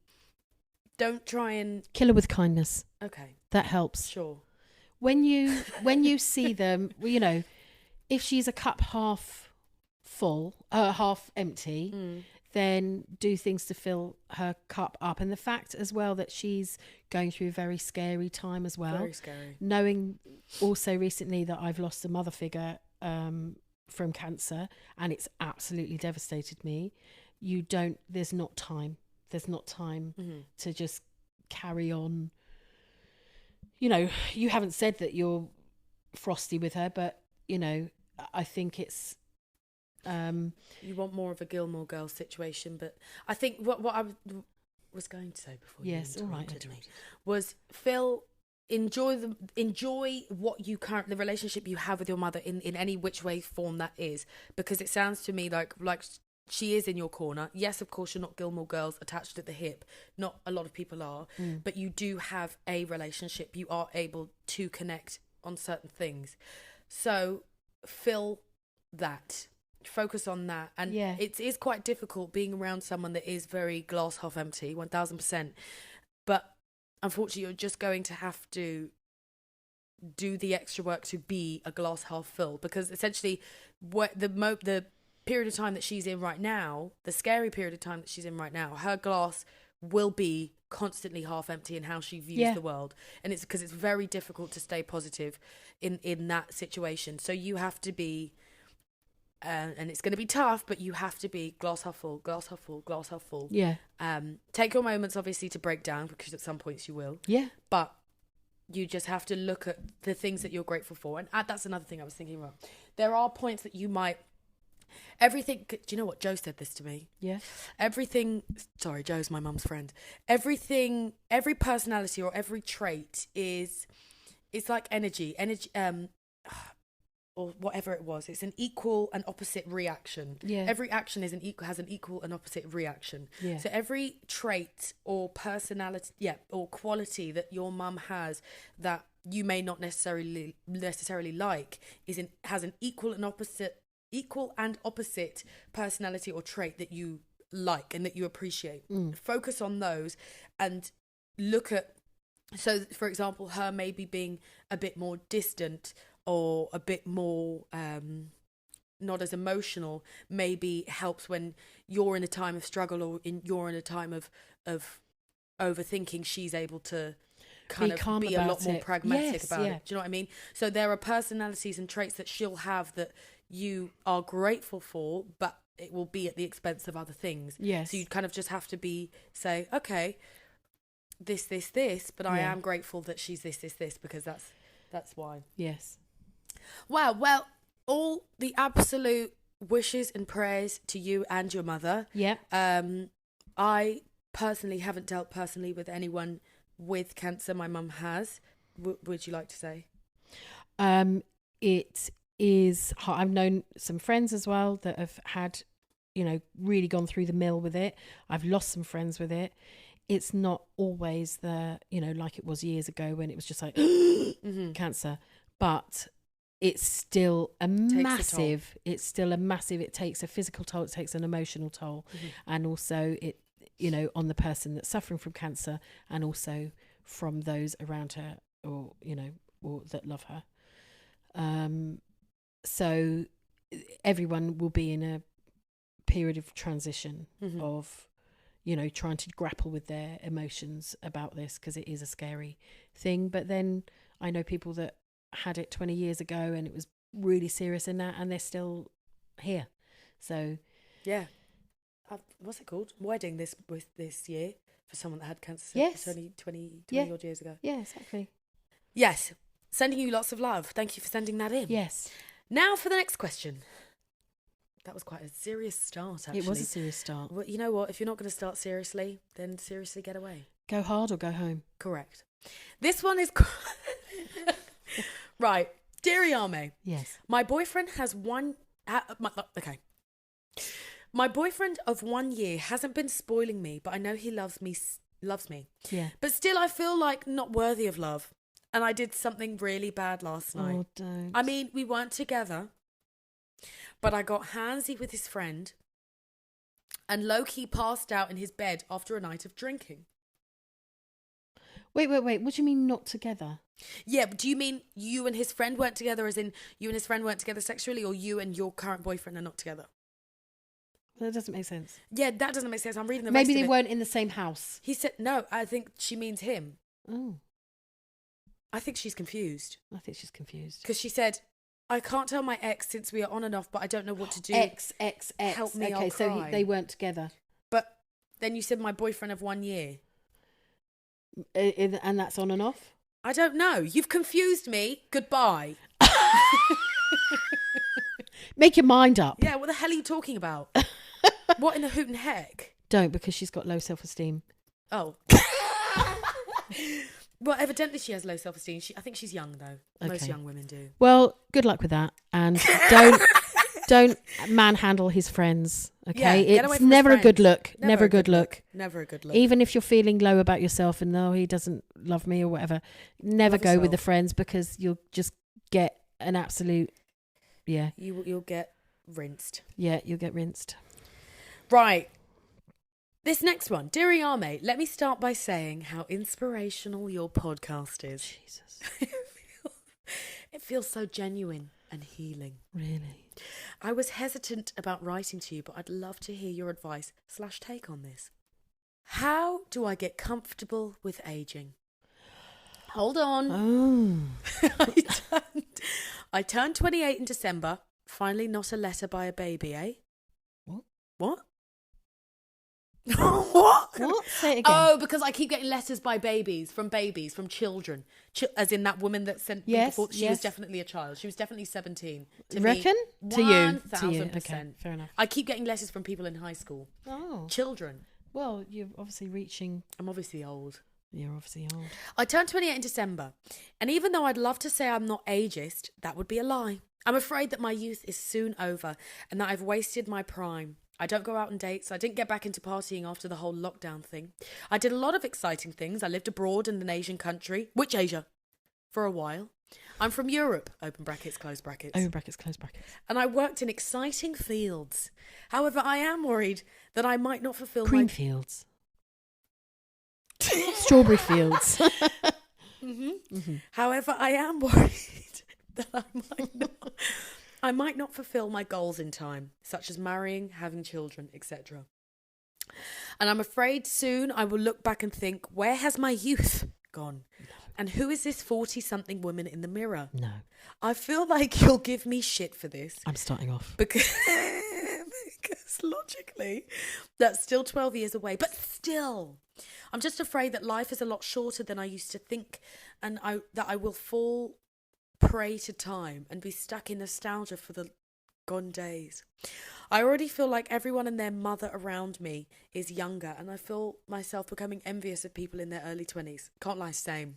don't try and... Kill her with kindness. Okay. That helps. Sure. When you see them, you know, if she's a cup half full, half empty, then do things to fill her cup up. And the fact as well that she's going through a very scary time as well. Very scary. Knowing also recently that I've lost a mother figure from cancer, and it's absolutely devastated me. There's not time to just carry on. You know, you haven't said that you're frosty with her, but, you know, I think it's... you want more of a Gilmore Girls situation, but I think what I was going to say before you interrupted me was, Phil, enjoy what you the relationship you have with your mother in any which way form that is, because it sounds to me like she is in your corner. Yes, of course, you're not Gilmore Girls attached at the hip. Not a lot of people are, but you do have a relationship. You are able to connect on certain things. So fill that. Focus on that. And it is quite difficult being around someone that is very glass half empty, 1000%. But unfortunately, you're just going to have to do the extra work to be a glass half full, because essentially what the period of time that she's in right now, the scary period of time that she's in right now, her glass will be constantly half empty in how she views the world. And it's because it's very difficult to stay positive in that situation. So you have to be, and it's going to be tough, but you have to be glass half full, glass half full, glass half full. Yeah. Take your moments, obviously, to break down, because at some points you will. Yeah. But you just have to look at the things that you're grateful for. And that's another thing I was thinking about. There are points that you might... Everything... Do you know what? Joe said this to me. Yeah. Everything... Sorry, Joe's my mum's friend. Everything... Every personality or every trait is... It's like energy. Or whatever it was. It's an equal and opposite reaction. Yeah. Every action has an equal and opposite reaction. Yeah. So every trait or personality, or quality that your mum has that you may not necessarily like has an equal and opposite personality or trait that you like and that you appreciate. Focus on those and look at. So, for example, her maybe being a bit more distant or a bit more not as emotional maybe helps when you're in a time of struggle or you're in a time of overthinking. She's able to kind of be a lot more pragmatic about it. Do you know what I mean? So there are personalities and traits that she'll have that you are grateful for, but it will be at the expense of other things. Yes. So you kind of just have to say, okay, this, but I am grateful that she's this, because that's why. Yes. Wow. Well, all the absolute wishes and prayers to you and your mother. Yeah. I personally haven't dealt personally with anyone with cancer. My mum has. Would you like to say? It is. I've known some friends as well that have had, really gone through the mill with it. I've lost some friends with it. It's not always like it was years ago when it was just like cancer, but it's still massive. It's still a massive. It takes a physical toll. It takes an emotional toll, and also it, on the person that's suffering from cancer, and also from those around her, or that love her. So everyone will be in a period of transition of, trying to grapple with their emotions about this, because it is a scary thing. But then I know people that had it 20 years ago and it was really serious in that, and they're still here. So yeah, what's it called? Wedding this year for someone that had cancer. Yes, 20 odd years ago. Yeah, exactly. Yes, sending you lots of love. Thank you for sending that in. Yes. Now for the next question. That was quite a serious start, actually. It was a serious start. Well, you know what? If you're not going to start seriously, then seriously get away. Go hard or go home. Correct. This one is... Right. Dear Ayame. Yes. My boyfriend has okay. My boyfriend of 1 year hasn't been spoiling me, but I know he loves me. Yeah. But still, I feel like not worthy of love. And I did something really bad last night. Oh, don't. I mean, we weren't together, but I got handsy with his friend and low-key passed out in his bed after a night of drinking. Wait. What do you mean not together? Yeah, but do you mean you and his friend weren't together, as in you and his friend weren't together sexually, or you and your current boyfriend are not together? That doesn't make sense. Yeah, that doesn't make sense. I'm reading the Maybe rest of they it. weren't in the same house. He said, no, I think she means him. Oh. I think she's confused. I think she's confused. Because she said, I can't tell my ex since we are on and off, but I don't know what to do. Ex. Help me, okay, I'll so cry. they weren't together. But then you said my boyfriend of 1 year. And that's on and off? I don't know. You've confused me. Goodbye. Make your mind up. Yeah, what the hell are you talking about? What in the hoot and heck? Don't, because she's got low self-esteem. Oh. Well, evidently she has low self-esteem. I think she's young, though. Most young women do. Well, good luck with that. And don't manhandle his friends, okay? Yeah, it's never a good look. Never a good look. Never a good look. Even if you're feeling low about yourself and, he doesn't love me or whatever, never Love go with yourself. the friends, because you'll just get an absolute, You'll get rinsed. Yeah, you'll get rinsed. Right. This next one. Dear Ayame, let me start by saying how inspirational your podcast is. Jesus. It feels so genuine and healing. Really? I was hesitant about writing to you, but I'd love to hear your advice / take on this. How do I get comfortable with aging? Hold on. Oh. I turned 28 in December. Finally not a letter by a baby, eh? What? What? What? What? Say it again. Oh, because I keep getting letters from children. As in that woman that sent me Yes, before. She yes. was definitely a child. She was definitely 17. To Reckon? Me, To you. 1000%. Okay, fair enough. I keep getting letters from people in high school. Oh. Children. Well, you're obviously reaching... I'm obviously old. You're obviously old. I turned 28 in December. And even though I'd love to say I'm not ageist, that would be a lie. I'm afraid that my youth is soon over and that I've wasted my prime. I don't go out on dates. I didn't get back into partying after the whole lockdown thing. I did a lot of exciting things. I lived abroad in an Asian country. Which Asia? For a while. I'm from Europe, open brackets, close brackets. Open brackets, close brackets. And I worked in exciting fields. However, I am worried that I might not fulfill Cream my... fields. Strawberry fields. However, I am worried that I might not fulfill my goals in time, such as marrying, having children, etc. And I'm afraid soon I will look back and think, where has my youth gone? And who is this 40-something woman in the mirror? No. I feel like you'll give me shit for this. I'm starting off. Because logically, that's still 12 years away. But still, I'm just afraid that life is a lot shorter than I used to think, and that I will fall prey to time and be stuck in nostalgia for the gone days. I already feel like everyone and their mother around me is younger, and I feel myself becoming envious of people in their early 20s. Can't lie, same.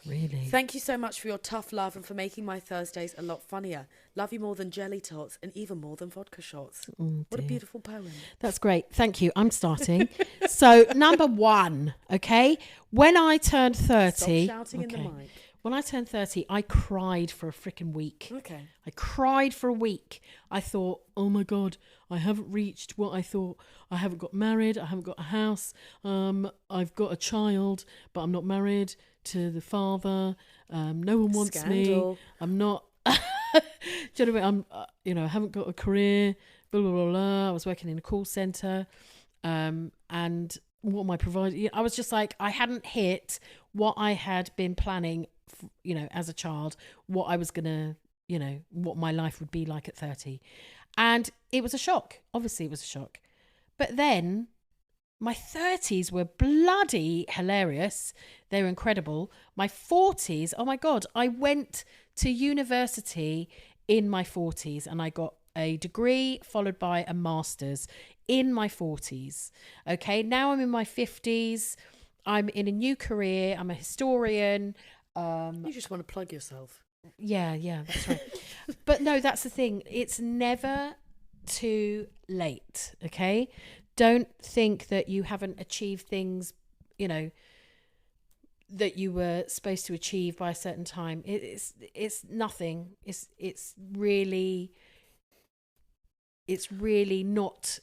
Really? Thank you so much for your tough love and for making my Thursdays a lot funnier. Love you more than jelly tots and even more than vodka shots. Oh, What a dear. beautiful poem. That's great. Thank you. I'm starting. So, number one, okay? When I turned 30... Stop shouting in the mic. When I turned 30, I cried for a freaking week. Okay. I cried for a week. I thought, oh my God, I haven't reached what I thought. I haven't got married. I haven't got a house. I've got a child, but I'm not married to the father. No one wants Scandal. me. I'm not... Do you know what I mean? I haven't got a career. Blah, blah, blah, blah. I was working in a call centre. And what am I providing? I was just like, I hadn't hit what I had been planning, as a child, what I was going to, what my life would be like at 30. And it was a shock. Obviously, it was a shock. But then my 30s were bloody hilarious. They were incredible. My 40s, oh my God, I went to university in my 40s and I got a degree followed by a master's in my 40s. Okay, now I'm in my 50s. I'm in a new career. I'm a historian. You just want to plug yourself. Yeah, that's right. But no, that's the thing. It's never too late, okay? Don't think that you haven't achieved things, that you were supposed to achieve by a certain time. It's nothing. It's really not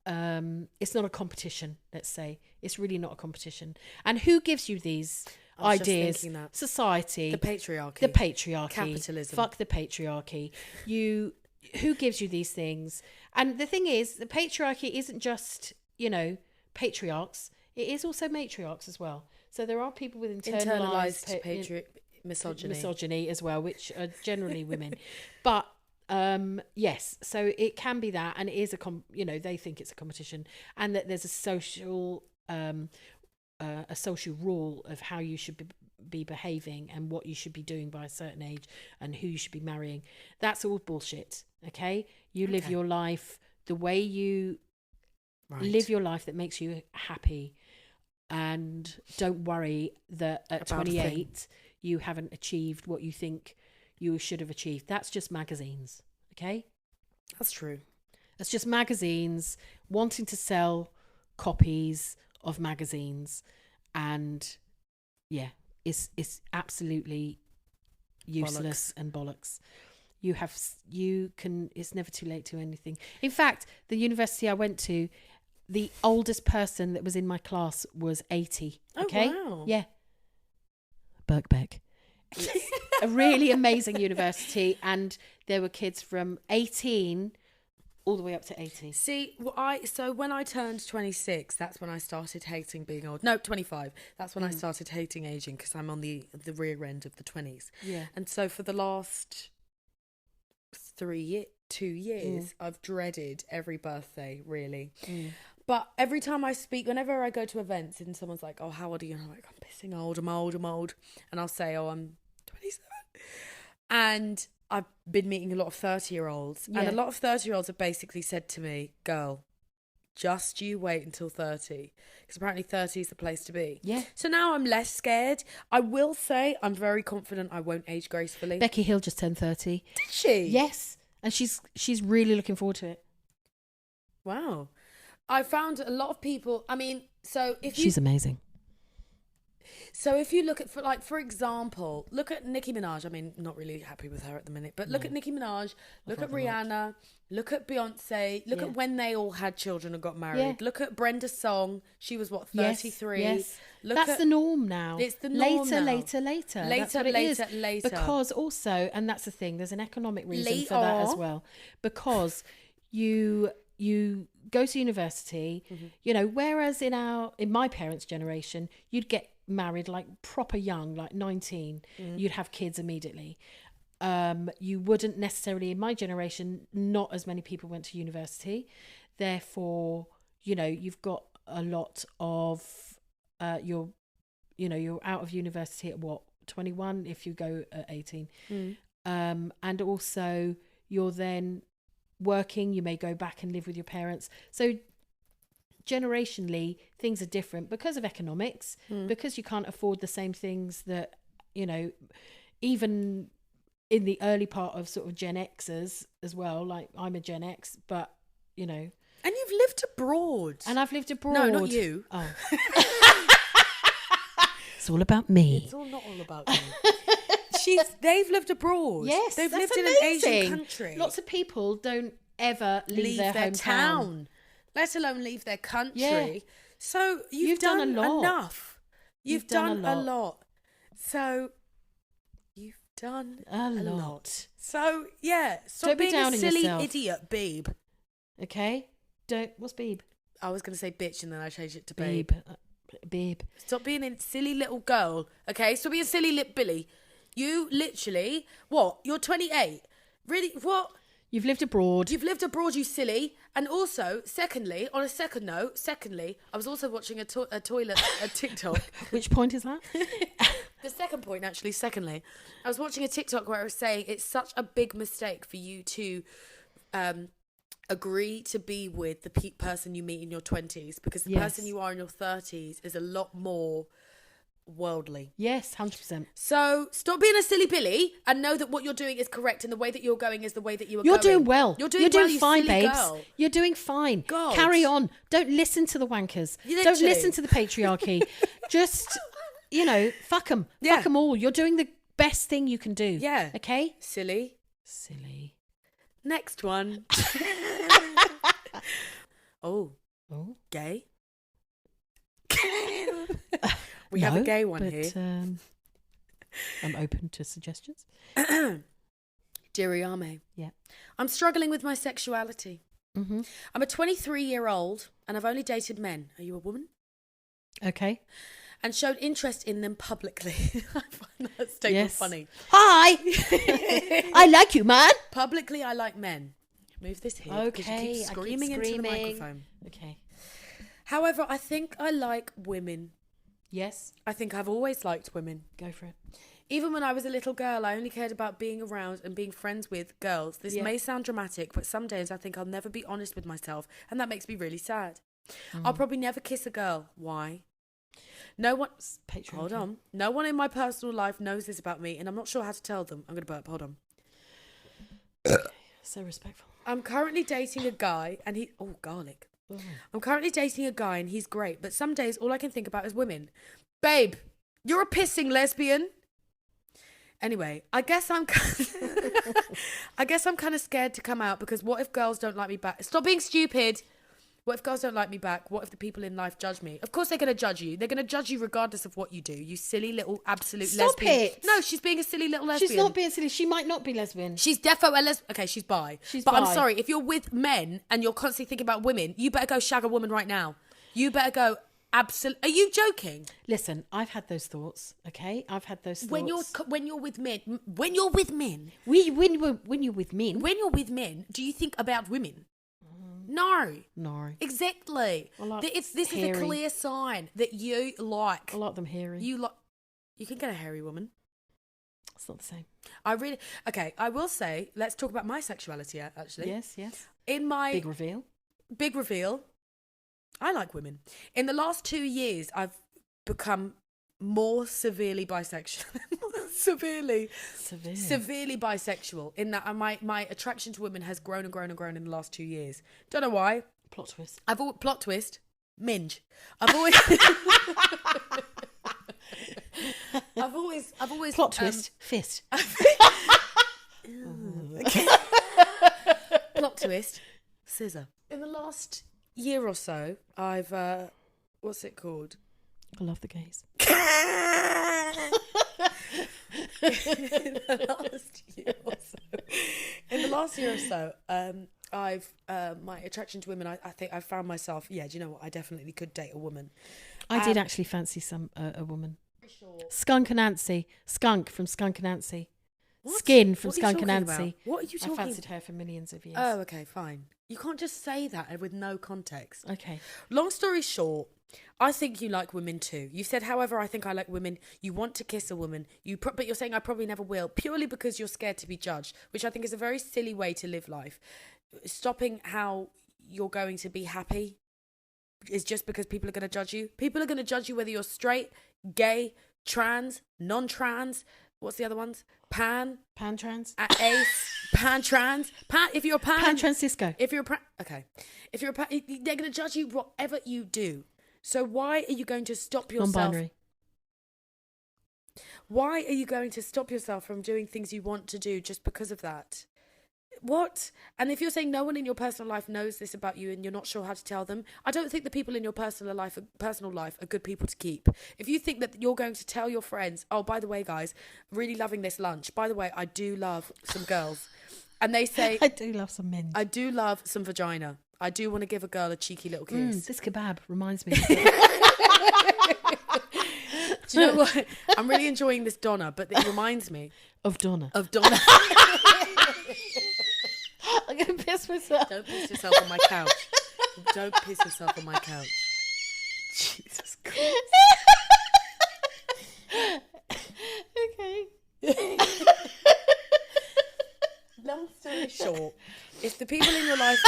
it's not a competition, let's say. It's really not a competition. And who gives you these I was just ideas? thinking that. Society. The patriarchy. Capitalism. Fuck the patriarchy. Who gives you these things? And the thing is, the patriarchy isn't just, patriarchs. It is also matriarchs as well. So there are people with internalized misogyny as well, which are generally women. But yes, so it can be that, and it is they think it's a competition, and that there's a social rule of how you should be behaving and what you should be doing by a certain age and who you should be marrying. That's all bullshit. Okay, you live your life the way you live your life that makes you happy, and don't worry that at 28 you haven't achieved what you think you should have achieved. That's just magazines. Okay, that's true. That's just magazines wanting to sell copies of magazines, and it's absolutely useless and bollocks. It's never too late to anything. In fact, the university I went to, the oldest person that was in my class was 80. Okay. Oh, wow. Yeah. Birkbeck. It's a really amazing university, and there were kids from 18 all the way up to 80. See, so when I turned 26, that's when I started hating being old. No, 25. That's when I started hating aging, because I'm on the rear end of the 20s. Yeah. And so for the last 2 years, I've dreaded every birthday, really. But every time I speak, whenever I go to events and someone's like, oh, how old are you? And I'm like, I'm pissing old, I'm old. And I'll say, oh, I'm 27. And I've been meeting a lot of 30-year-olds. Yeah. And a lot of 30-year-olds have basically said to me, girl, just you wait until 30. Because apparently 30 is the place to be. Yeah. So now I'm less scared. I will say I'm very confident I won't age gracefully. Becky Hill just turned 30. Did she? Yes. And she's really looking forward to it. Wow. I found a lot of people, I mean, so if you... She's amazing. So if you look at, for example, look at Nicki Minaj. I mean, not really happy with her at the minute, but look at Nicki Minaj, look at Rihanna, look at Beyonce, look at when they all had children and got married. Yeah. Look at Brenda Song. She was, 33? Yes. Look That's at, the norm now. It's the norm later, now. later. That's what it is. Later. Because also, and that's the thing, there's an economic reason for that as well. Because you go to university, you know, whereas in my parents' generation, you'd get married like proper young, like 19, you'd have kids immediately. You wouldn't necessarily, in my generation, not as many people went to university. Therefore, you know, you've got a lot of you're out of university at 21 if you go at 18. And also you're then working, you may go back and live with your parents. So generationally, things are different because of economics, because you can't afford the same things that, you know, even in the early part of sort of Gen Xers as well. Like I'm a Gen X, but, you know. And you've lived abroad. And I've lived abroad. No, not you. Oh. It's all about me. It's not all about you. They've lived abroad. Yes, they've that's lived amazing. in an Asian country. Lots of people don't ever leave their hometown. town, let alone leave their country. Yeah. So you've done a lot. enough. You've done a lot. So you've done a lot. So yeah, stop Don't be being down a on silly yourself. idiot, babe. Okay? What's beeb? I was going to say bitch and then I changed it to babe. Babe. Stop being a silly little girl, okay? Stop being a silly lip Billy. You literally, what? You're 28. Really? What? You've lived abroad. You've lived abroad, you silly. And also, on a second note, I was also watching a TikTok. Which point is that? The second point, actually, secondly, I was watching a TikTok where I was saying it's such a big mistake for you to agree to be with the person you meet in your 20s, because the person you are in your 30s is a lot more worldly. Yes, 100%. So stop being a silly Billy and know that what you're doing is correct and the way that you're going is the way that you are You're going. doing well. You're doing well, you fine, silly babes. girl. You're doing fine. God. Carry on. Don't listen to the wankers. Literally. Don't listen to the patriarchy. Just, you know, fuck them. Yeah. Fuck them all. You're doing the best thing you can do. Yeah. Okay? Silly. Next one. Oh. Gay? We have a gay one here. I'm open to suggestions. Dear Ayame. Yeah. I'm struggling with my sexuality. Mm-hmm. I'm a 23-year-old and I've only dated men. Are you a woman? Okay. And showed interest in them publicly. I find that statement funny. Hi! I like you, man. Publicly, I like men. Move this here because you keep screaming into the microphone. Okay. However, I think I like women. Yes. I think I've always liked women. Go for it. Even when I was a little girl, I only cared about being around and being friends with girls. This may sound dramatic, but some days I think I'll never be honest with myself, and that makes me really sad. I'll probably never kiss a girl. Why? No one... Hold on. No one in my personal life knows this about me, and I'm not sure how to tell them. I'm going to burp. Hold on. So respectful. I'm currently dating a guy, and he... Oh, garlic. I'm currently dating a guy, and he's great, but some days all I can think about is women. Babe, you're a pissing lesbian. Anyway, I guess I'm kind of scared to come out, because what if girls don't like me back? Stop being stupid. What if girls don't like me back? What if the people in life judge me? Of course they're going to judge you. They're going to judge you regardless of what you do. You silly little absolute Stop lesbian. it. No, she's being a silly little lesbian. She's not being silly. She might not be lesbian. She's defo a lesbian. Okay, she's bi. But bi. I'm sorry, if you're with men and you're constantly thinking about women, you better go shag a woman right now. You better go absolutely. Are you joking? Listen, I've had those thoughts. Okay, I've had those thoughts. When you're with men, when you're with men, when you're with men, do you think about women? No. Exactly. This is a clear sign that you like. I like them hairy. You can get a hairy woman. It's not the same. I will say, let's talk about my sexuality, actually. Yes. In my... Big reveal. I like women. In the last 2 years, I've become more severely bisexual. Severely bisexual, in that my attraction to women has grown and grown and grown in the last 2 years. Don't know why. Plot twist. Plot twist. Minge. I've always Plot twist. Fist. Okay. Plot twist. Scissor. In the last year or so, I've what's it called? I love the gays. In the last year or so, I've my attraction to women. I think I've found myself. Yeah, do you know what? I definitely could date a woman. I did actually fancy a woman. Skunk and Nancy. Skunk from Skunk and Nancy. What? Skin from What are you Skunk and talking Nancy. about? What are you talking? I fancied her for millions of years. Oh, okay, fine. You can't just say that with no context. Okay. Long story short, I think you like women too. You said, however, I think I like women. You want to kiss a woman. But you're saying I probably never will, purely because you're scared to be judged, which I think is a very silly way to live life. Stopping how you're going to be happy is just because people are going to judge you. People are going to judge you whether you're straight, gay, trans, non-trans. What's the other ones? Pan-trans? Ace. Pan-trans. If you're a pan... Pan-transisco. If you're a... Okay. If you're a pan... They're going to judge you whatever you do. So why are you going to stop yourself... Non-binary. Why are you going to stop yourself from doing things you want to do just because of that? What? And if you're saying no one in your personal life knows this about you and you're not sure how to tell them, I don't think the people in your personal life are good people to keep. If you think that you're going to tell your friends, oh, by the way, guys, really loving this lunch. By the way, I do love some girls. And they say... I do love some men. I do love some vagina. I do want to give a girl a cheeky little kiss. This kebab reminds me. Do you know what? I'm really enjoying this Donna, but it reminds me... Of Donna. I'm going to piss myself. Don't piss yourself on my couch. Don't piss yourself on my couch. Jesus Christ. Okay. Long story short, if the people in your life...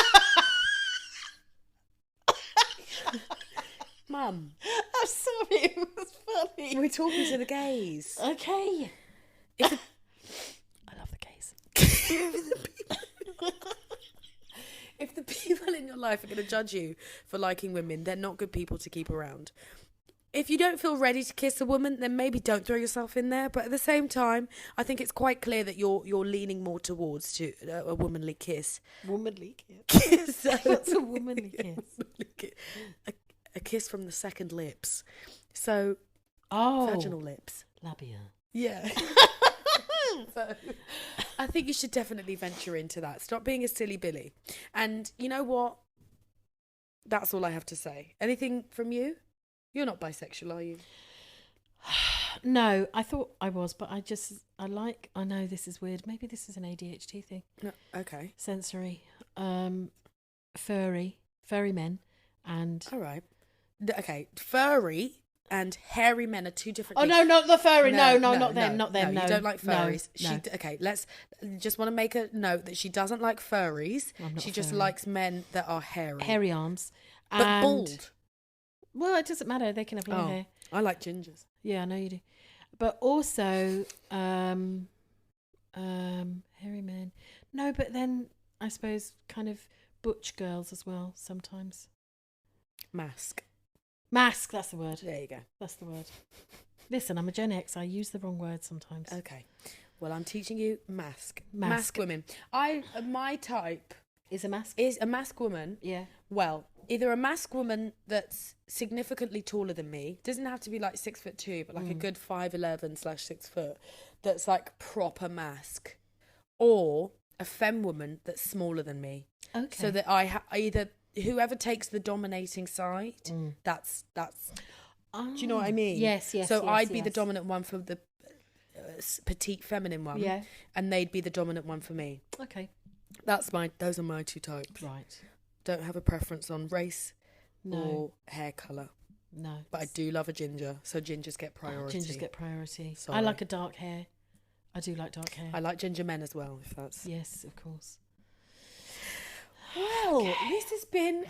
Mum. I'm sorry, it was funny. We're talking to the gays. Okay. I love the gays. If the people in your life are going to judge you for liking women, they're not good people to keep around. If you don't feel ready to kiss a woman, then maybe don't throw yourself in there. But at the same time, I think it's quite clear that you're leaning more towards a womanly kiss. Womanly kiss? What's a womanly kiss? A kiss from the second lips. So, vaginal lips. Labia. Yeah. So, I think you should definitely venture into that. Stop being a silly Billy. And you know what? That's all I have to say. Anything from you? You're not bisexual, are you? No, I thought I was, but I know this is weird. Maybe this is an ADHD thing. No, okay. Sensory. Furry men and... All right. Okay, furry and hairy men are two different things. Oh, no, not the furry. No, not them. No, you don't like furries. No. Okay, let's just want to make a note that she doesn't like furries. She just likes men that are hairy. Hairy arms. But bald. Well, it doesn't matter. They can have long hair. I like gingers. Yeah, I know you do. But also, hairy men. No, but then I suppose kind of butch girls as well sometimes. Mask, that's the word. There you go. That's the word. Listen, I'm a Gen X. I use the wrong word sometimes. Okay. Well, I'm teaching you mask. Mask women. My type is a mask. Is a mask woman. Yeah. Well, either a mask woman that's significantly taller than me, doesn't have to be like 6'2", but like a good 5'11/6 foot, that's like proper mask, or a femme woman that's smaller than me. Okay. So that I either whoever takes the dominating side, that's. Do you know what I mean? Yes. So I'd be the yes. dominant one for the petite feminine one, Yeah. and they'd be the dominant one for me. Okay. Those are my two types. Right. Don't have a preference on race No. or hair colour, No. but I do love a ginger, so gingers get priority. Gingers get priority. Sorry. I like a dark hair. I do like dark hair. I like ginger men as well, if that's... Yes, of course. Well, this has been...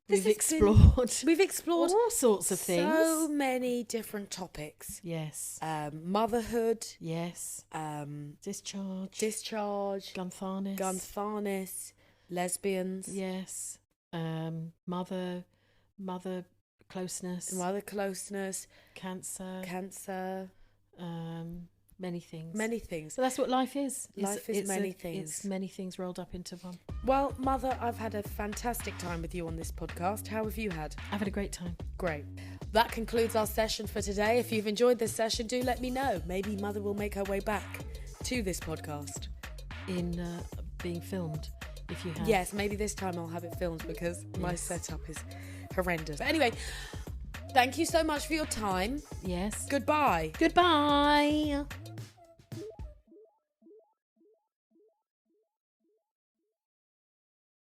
We've explored We've explored all sorts of things. so many different topics. Yes. Motherhood, Yes. Discharge. Gun Guntharness, lesbians, Yes. Mother closeness. mother closeness, Cancer. cancer, Many things. many things. So that's what life is. Life is many things. It's many things rolled up into one. Well, Mother, I've had a fantastic time with you on this podcast. How have you had? I've had a great time. Great. That concludes our session for today. If you've enjoyed this session, do let me know. Maybe Mother will make her way back to this podcast. In being filmed, if you have. Yes, maybe this time I'll have it filmed because my Yes. setup is horrendous. But anyway, thank you so much for your time. Yes. Goodbye. Goodbye.